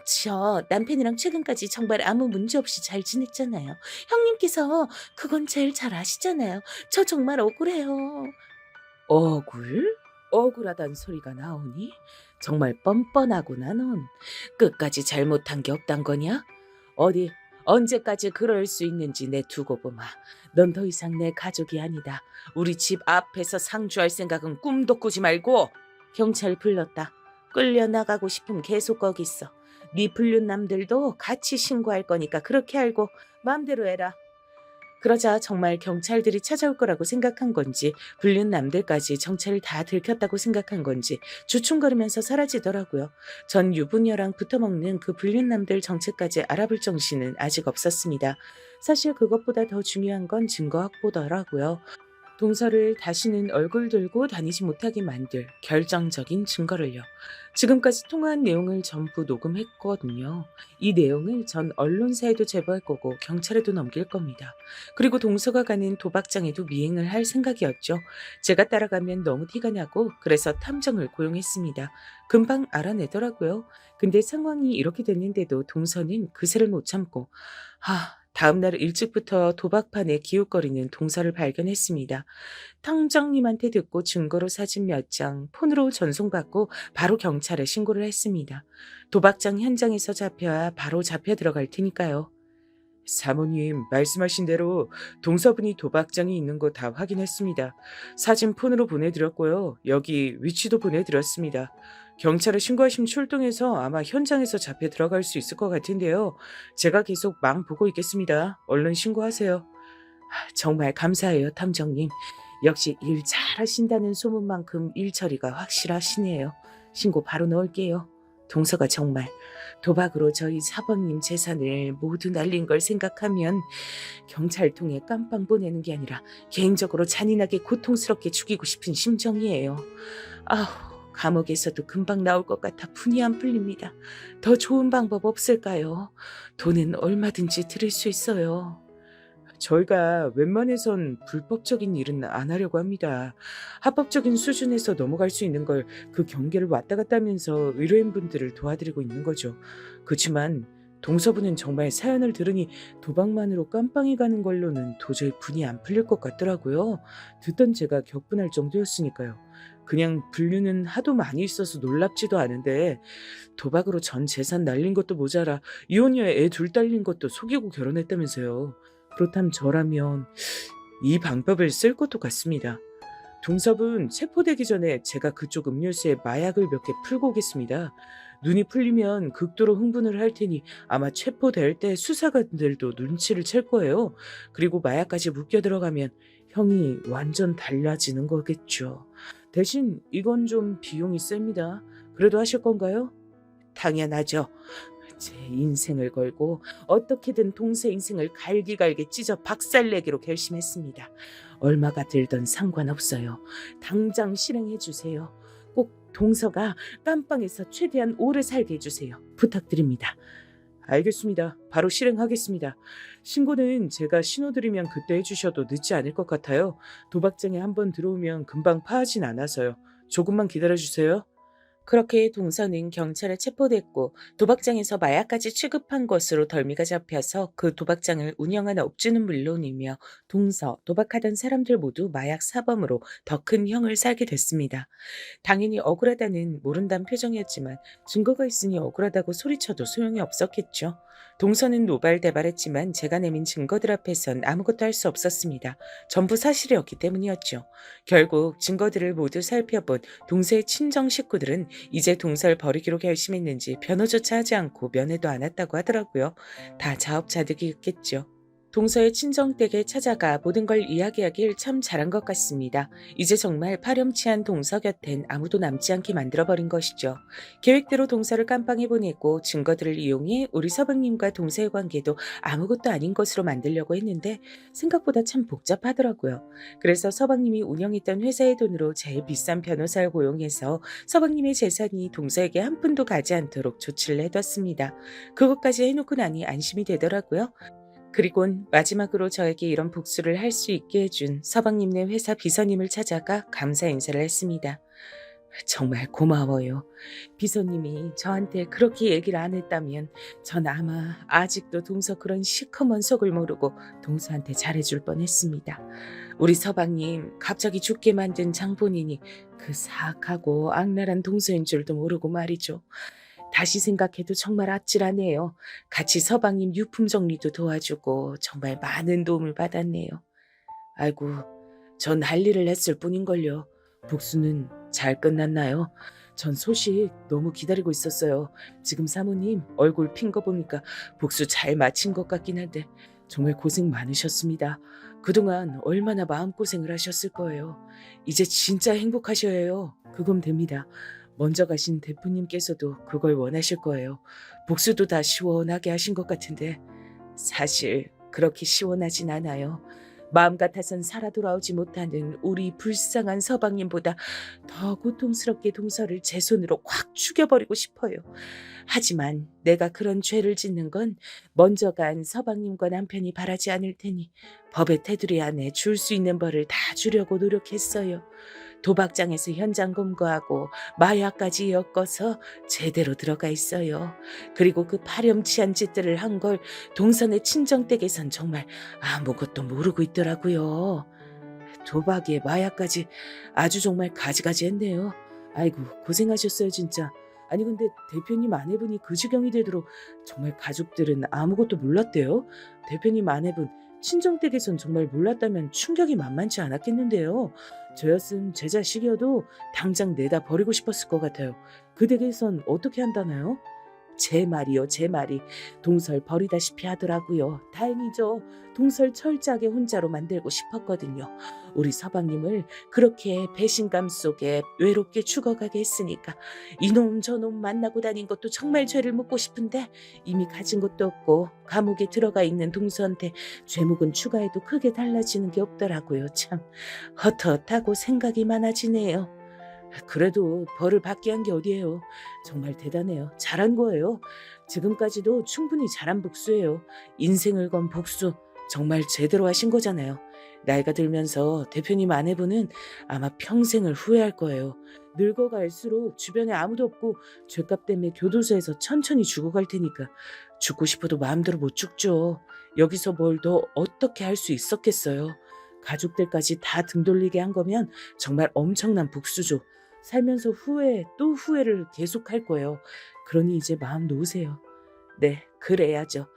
저 남편이랑 최근까지 정말 아무 문제 없이 잘 지냈잖아요. 형님께서 그건 제일 잘 아시잖아요. 저 정말 억울해요. 억울? 억울하단 소리가 나오니? 정말 뻔뻔하구나 넌. 끝까지 잘못한 게 없단 거냐? 어디 언제까지 그럴 수 있는지 내 두고 보마. 넌 더 이상 내 가족이 아니다. 우리 집 앞에서 상주할 생각은 꿈도 꾸지 말고. 경찰 불렀다. 끌려나가고 싶으면 계속 거기 있어. 네 불륜남들도 같이 신고할 거니까 그렇게 알고 마음대로 해라. 그러자 정말 경찰들이 찾아올 거라고 생각한 건지 불륜남들까지 정체를 다 들켰다고 생각한 건지 주춤거리면서 사라지더라고요. 전 유부녀랑 붙어먹는 그 불륜남들 정체까지 알아볼 정신은 아직 없었습니다. 사실 그것보다 더 중요한 건 증거 확보더라고요. 동서를 다시는 얼굴 들고 다니지 못하게 만들 결정적인 증거를요. 지금까지 통화한 내용을 전부 녹음했거든요. 이 내용을 전 언론사에도 제보할 거고 경찰에도 넘길 겁니다. 그리고 동서가 가는 도박장에도 미행을 할 생각이었죠. 제가 따라가면 너무 티가 나고 그래서 탐정을 고용했습니다. 금방 알아내더라고요. 근데 상황이 이렇게 됐는데도 동서는 그새를 못 참고 다음날 일찍부터 도박판에 기웃거리는 동서를 발견했습니다. 탕정님한테 듣고 증거로 사진 몇 장 폰으로 전송받고 바로 경찰에 신고를 했습니다. 도박장 현장에서 잡혀야 바로 잡혀 들어갈 테니까요. 사모님 말씀하신 대로 동서분이 도박장이 있는 거 다 확인했습니다. 사진 폰으로 보내드렸고요. 여기 위치도 보내드렸습니다. 경찰에 신고하시면 출동해서 아마 현장에서 잡혀 들어갈 수 있을 것 같은데요. 제가 계속 망 보고 있겠습니다. 얼른 신고하세요. 정말 감사해요, 탐정님. 역시 일 잘하신다는 소문만큼 일 처리가 확실하시네요. 신고 바로 넣을게요. 동서가 정말 도박으로 저희 사범님 재산을 모두 날린 걸 생각하면 경찰통에 깜빵 보내는 게 아니라 개인적으로 잔인하게 고통스럽게 죽이고 싶은 심정이에요. 감옥에서도 금방 나올 것 같아 분이 안 풀립니다. 더 좋은 방법 없을까요? 돈은 얼마든지 드릴 수 있어요. 저희가 웬만해선 불법적인 일은 안 하려고 합니다. 합법적인 수준에서 넘어갈 수 있는 걸 그 경계를 왔다 갔다 하면서 의뢰인분들을 도와드리고 있는 거죠. 그렇지만 동서분은 정말 사연을 들으니 도박만으로 깜빵에 가는 걸로는 도저히 분이 안 풀릴 것 같더라고요. 듣던 제가 격분할 정도였으니까요. 그냥 불륜은 하도 많이 있어서 놀랍지도 않은데 도박으로 전 재산 날린 것도 모자라 이혼녀에 애 둘 딸린 것도 속이고 결혼했다면서요. 그렇다면 저라면 이 방법을 쓸 것도 같습니다. 동섭은 체포되기 전에 제가 그쪽 음료수에 마약을 몇 개 풀고 오겠습니다. 눈이 풀리면 극도로 흥분을 할 테니 아마 체포될 때 수사관들도 눈치를 챌 거예요. 그리고 마약까지 묶여 들어가면 형이 완전 달라지는 거겠죠. 대신 이건 좀 비용이 셉니다. 그래도 하실 건가요? 당연하죠. 제 인생을 걸고 어떻게든 동서 인생을 갈기갈기 찢어 박살내기로 결심했습니다. 얼마가 들던 상관없어요. 당장 실행해 주세요. 꼭 동서가 깜빵에서 최대한 오래 살게 해주세요. 부탁드립니다. 알겠습니다. 바로 실행하겠습니다. 신고는 제가 신호드리면 그때 해주셔도 늦지 않을 것 같아요. 도박장에 한번 들어오면 금방 파하진 않아서요. 조금만 기다려주세요. 그렇게 동서는 경찰에 체포됐고 도박장에서 마약까지 취급한 것으로 덜미가 잡혀서 그 도박장을 운영한 업주는 물론이며 동서, 도박하던 사람들 모두 마약 사범으로 더 큰 형을 살게 됐습니다. 당연히 억울하다는 모른다는 표정이었지만 증거가 있으니 억울하다고 소리쳐도 소용이 없었겠죠. 동서는 노발대발했지만 제가 내민 증거들 앞에선 아무것도 할 수 없었습니다. 전부 사실이었기 때문이었죠. 결국 증거들을 모두 살펴본 동서의 친정 식구들은 이제 동서를 버리기로 결심했는지 변호조차 하지 않고 면회도 안 왔다고 하더라고요. 다 자업자득이겠죠. 동서의 친정댁에 찾아가 모든 걸 이야기하길 참 잘한 것 같습니다. 이제 정말 파렴치한 동서 곁엔 아무도 남지 않게 만들어버린 것이죠. 계획대로 동서를 깜빵에 보내고 증거들을 이용해 우리 서방님과 동서의 관계도 아무것도 아닌 것으로 만들려고 했는데 생각보다 참 복잡하더라고요. 그래서 서방님이 운영했던 회사의 돈으로 제일 비싼 변호사를 고용해서 서방님의 재산이 동서에게 한 푼도 가지 않도록 조치를 해뒀습니다. 그것까지 해놓고 나니 안심이 되더라고요. 그리곤 마지막으로 저에게 이런 복수를 할 수 있게 해준 서방님네 회사 비서님을 찾아가 감사 인사를 했습니다. 정말 고마워요. 비서님이 저한테 그렇게 얘기를 안 했다면 전 아마 아직도 동서 그런 시커먼 속을 모르고 동서한테 잘해줄 뻔했습니다. 우리 서방님 갑자기 죽게 만든 장본인이 그 사악하고 악랄한 동서인 줄도 모르고 말이죠. 다시 생각해도 정말 아찔하네요. 같이 서방님 유품 정리도 도와주고 정말 많은 도움을 받았네요. 아이고, 전 할 일을 했을 뿐인걸요. 복수는 잘 끝났나요? 전 소식 너무 기다리고 있었어요. 지금 사모님 얼굴 핀 거 보니까 복수 잘 마친 것 같긴 한데 정말 고생 많으셨습니다. 그동안 얼마나 마음고생을 하셨을 거예요. 이제 진짜 행복하셔야 해요. 그건 됩니다. 먼저 가신 대표님께서도 그걸 원하실 거예요. 복수도 다 시원하게 하신 것 같은데 사실 그렇게 시원하진 않아요. 마음 같아선 살아 돌아오지 못하는 우리 불쌍한 서방님보다 더 고통스럽게 동서를 제 손으로 확 죽여버리고 싶어요. 하지만 내가 그런 죄를 짓는 건 먼저 간 서방님과 남편이 바라지 않을 테니 법의 테두리 안에 줄 수 있는 벌을 다 주려고 노력했어요. 도박장에서 현장 검거하고 마약까지 엮어서 제대로 들어가 있어요. 그리고 그 파렴치한 짓들을 한 걸 동선의 친정댁에선 정말 아무것도 모르고 있더라고요. 도박에 마약까지 아주 정말 가지가지 했네요. 아이고 고생하셨어요 진짜. 아니 근데 대표님 아내분이 그 지경이 되도록 정말 가족들은 아무것도 몰랐대요. 대표님 아내분 친정댁에선 정말 몰랐다면 충격이 만만치 않았겠는데요. 저였음 제 자식이어도 당장 내다 버리고 싶었을 것 같아요. 그 댁에선 어떻게 한다나요? 제 말이요, 제 말이. 동설 버리다시피 하더라고요. 다행이죠. 동설 철저하게 혼자로 만들고 싶었거든요. 우리 서방님을 그렇게 배신감 속에 외롭게 죽어가게 했으니까 이놈 저놈 만나고 다닌 것도 정말 죄를 묻고 싶은데 이미 가진 것도 없고 감옥에 들어가 있는 동서한테 죄목은 추가해도 크게 달라지는 게 없더라고요. 참 헛헛하고 생각이 많아지네요. 그래도 벌을 받게 한 게 어디예요. 정말 대단해요. 잘한 거예요. 지금까지도 충분히 잘한 복수예요. 인생을 건 복수 정말 제대로 하신 거잖아요. 나이가 들면서 대표님 아내분은 아마 평생을 후회할 거예요. 늙어갈수록 주변에 아무도 없고 죄값 때문에 교도소에서 천천히 죽어갈 테니까 죽고 싶어도 마음대로 못 죽죠. 여기서 뭘 더 어떻게 할 수 있었겠어요. 가족들까지 다 등 돌리게 한 거면 정말 엄청난 복수죠. 살면서 후회 또 후회를 계속할 거예요. 그러니 이제 마음 놓으세요. 네, 그래야죠.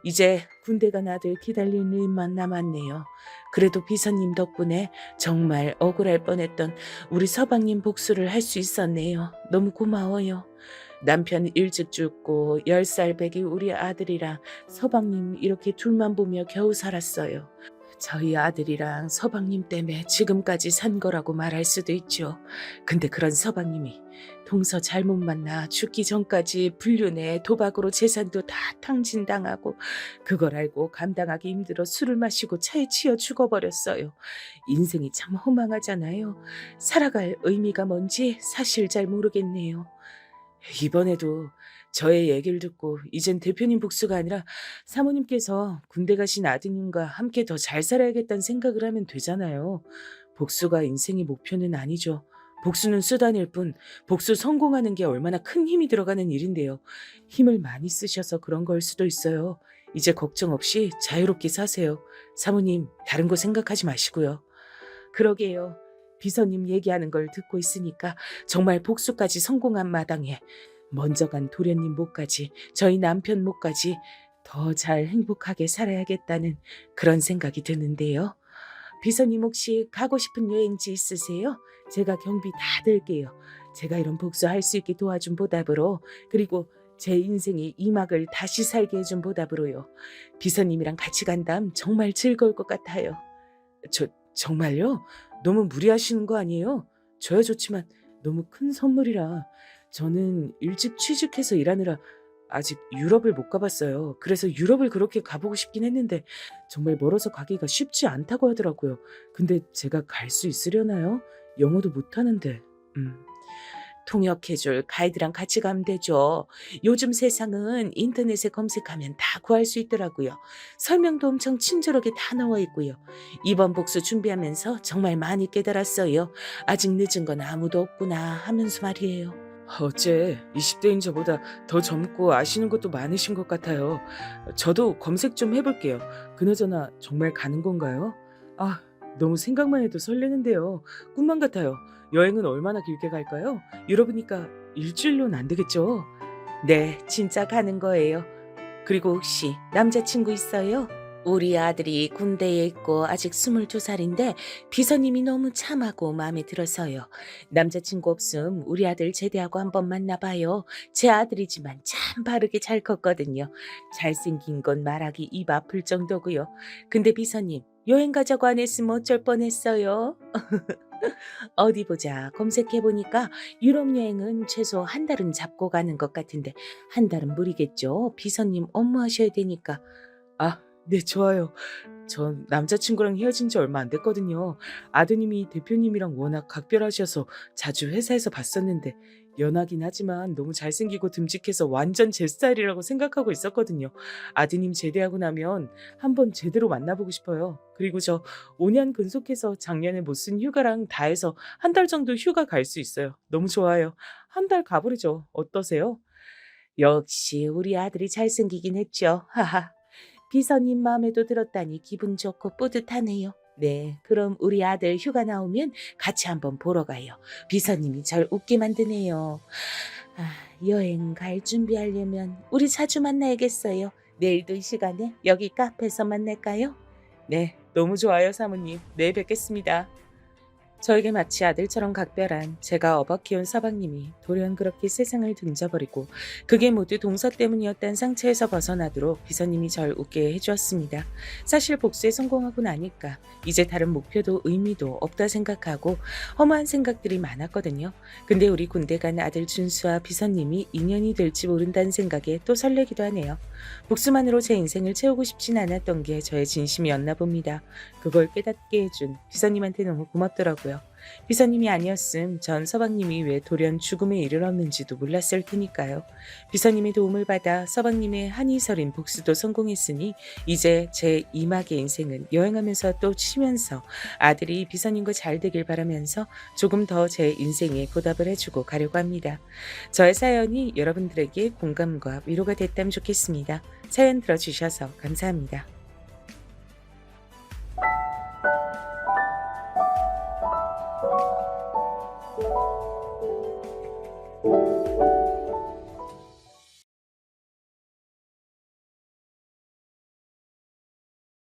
이제 군대 간 아들 기다리는 일만 남았네요. 그래도 비서님 덕분에 정말 억울할 뻔했던 우리 서방님 복수를 할 수 있었네요. 너무 고마워요. 남편 일찍 죽고 10살 배기 우리 아들이랑 서방님 이렇게 둘만 보며 겨우 살았어요. 저희 아들이랑 서방님 때문에 지금까지 산 거라고 말할 수도 있죠. 근데 그런 서방님이 동서 잘못 만나 죽기 전까지 불륜에 도박으로 재산도 다 탕진당하고 그걸 알고 감당하기 힘들어 술을 마시고 차에 치여 죽어버렸어요. 인생이 참 허망하잖아요. 살아갈 의미가 뭔지 사실 잘 모르겠네요. 이번에도 저의 얘기를 듣고 이젠 대표님 복수가 아니라 사모님께서 군대 가신 아드님과 함께 더 잘 살아야겠다는 생각을 하면 되잖아요. 복수가 인생의 목표는 아니죠. 복수는 수단일 뿐 복수 성공하는 게 얼마나 큰 힘이 들어가는 일인데요. 힘을 많이 쓰셔서 그런 걸 수도 있어요. 이제 걱정 없이 자유롭게 사세요. 사모님, 다른 거 생각하지 마시고요. 그러게요. 비서님 얘기하는 걸 듣고 있으니까 정말 복수까지 성공한 마당에 먼저 간 도련님 목까지 저희 남편 목까지 더 잘 행복하게 살아야겠다는 그런 생각이 드는데요. 비서님 혹시 가고 싶은 여행지 있으세요? 제가 경비 다 들게요. 제가 이런 복수할 수 있게 도와준 보답으로 그리고 제 인생의 이 막을 다시 살게 해준 보답으로요. 비서님이랑 같이 간다면 정말 즐거울 것 같아요. 정말요? 너무 무리하시는 거 아니에요? 저야 좋지만 너무 큰 선물이라 저는 일찍 취직해서 일하느라 아직 유럽을 못 가봤어요. 그래서 유럽을 그렇게 가보고 싶긴 했는데 정말 멀어서 가기가 쉽지 않다고 하더라고요. 근데 제가 갈 수 있으려나요? 영어도 못하는데. 통역해줄 가이드랑 같이 가면 되죠. 요즘 세상은 인터넷에 검색하면 다 구할 수 있더라고요. 설명도 엄청 친절하게 다 나와 있고요. 이번 복수 준비하면서 정말 많이 깨달았어요. 아직 늦은 건 아무도 없구나 하면서 말이에요. 어째 20대인 저보다 더 젊고 아시는 것도 많으신 것 같아요. 저도 검색 좀 해볼게요. 그나저나 정말 가는 건가요? 아, 너무 생각만 해도 설레는데요. 꿈만 같아요. 여행은 얼마나 길게 갈까요? 유럽이니까 일주일로는 안 되겠죠? 네, 진짜 가는 거예요. 그리고 혹시 남자친구 있어요? 우리 아들이 군대에 있고 아직 22살인데 비서님이 너무 참하고 마음에 들어서요. 남자친구 없음 우리 아들 제대하고 한번 만나봐요. 제 아들이지만 참 바르게 잘 컸거든요. 잘생긴 건 말하기 입 아플 정도고요. 근데 비서님 여행 가자고 안 했으면 어쩔 뻔했어요. 어디 보자. 검색해보니까 유럽 여행은 최소 한 달은 잡고 가는 것 같은데 한 달은 무리겠죠. 비서님 업무하셔야 되니까. 아, 네, 좋아요. 전 남자친구랑 헤어진 지 얼마 안 됐거든요. 아드님이 대표님이랑 워낙 각별하셔서 자주 회사에서 봤었는데 연하긴 하지만 너무 잘생기고 듬직해서 완전 제 스타일이라고 생각하고 있었거든요. 아드님 제대하고 나면 한번 제대로 만나보고 싶어요. 그리고 저 5년 근속해서 작년에 못 쓴 휴가랑 다 해서 한 달 정도 휴가 갈 수 있어요. 너무 좋아요. 한 달 가버리죠. 어떠세요? 역시 우리 아들이 잘생기긴 했죠. 하하. 비서님 마음에도 들었다니 기분 좋고 뿌듯하네요. 네, 그럼 우리 아들 휴가 나오면 같이 한번 보러 가요. 비서님이 절 웃게 만드네요. 아, 여행 갈 준비하려면 우리 자주 만나야겠어요. 내일도 이 시간에 여기 카페에서 만날까요? 네, 너무 좋아요, 사모님. 내일 뵙겠습니다. 저에게 마치 아들처럼 각별한 제가 업어 키운 서방님이 돌연 그렇게 세상을 등져버리고 그게 모두 동서 때문이었다는 상처에서 벗어나도록 비서님이 절 웃게 해주었습니다. 사실 복수에 성공하고 나니까 이제 다른 목표도 의미도 없다 생각하고 허무한 생각들이 많았거든요. 근데 우리 군대 간 아들 준수와 비서님이 인연이 될지 모른다는 생각에 또 설레기도 하네요. 복수만으로 제 인생을 채우고 싶진 않았던 게 저의 진심이었나 봅니다. 그걸 깨닫게 해준 비서님한테 너무 고맙더라고요. 비서님이 아니었음 전 서방님이 왜 돌연 죽음에 이르렀는지도 몰랐을 테니까요. 비서님의 도움을 받아 서방님의 한이 서린 복수도 성공했으니 이제 제 이막의 인생은 여행하면서 또 쉬면서 아들이 비서님과 잘 되길 바라면서 조금 더 제 인생에 보답을 해주고 가려고 합니다. 저의 사연이 여러분들에게 공감과 위로가 됐다면 좋겠습니다. 사연 들어주셔서 감사합니다.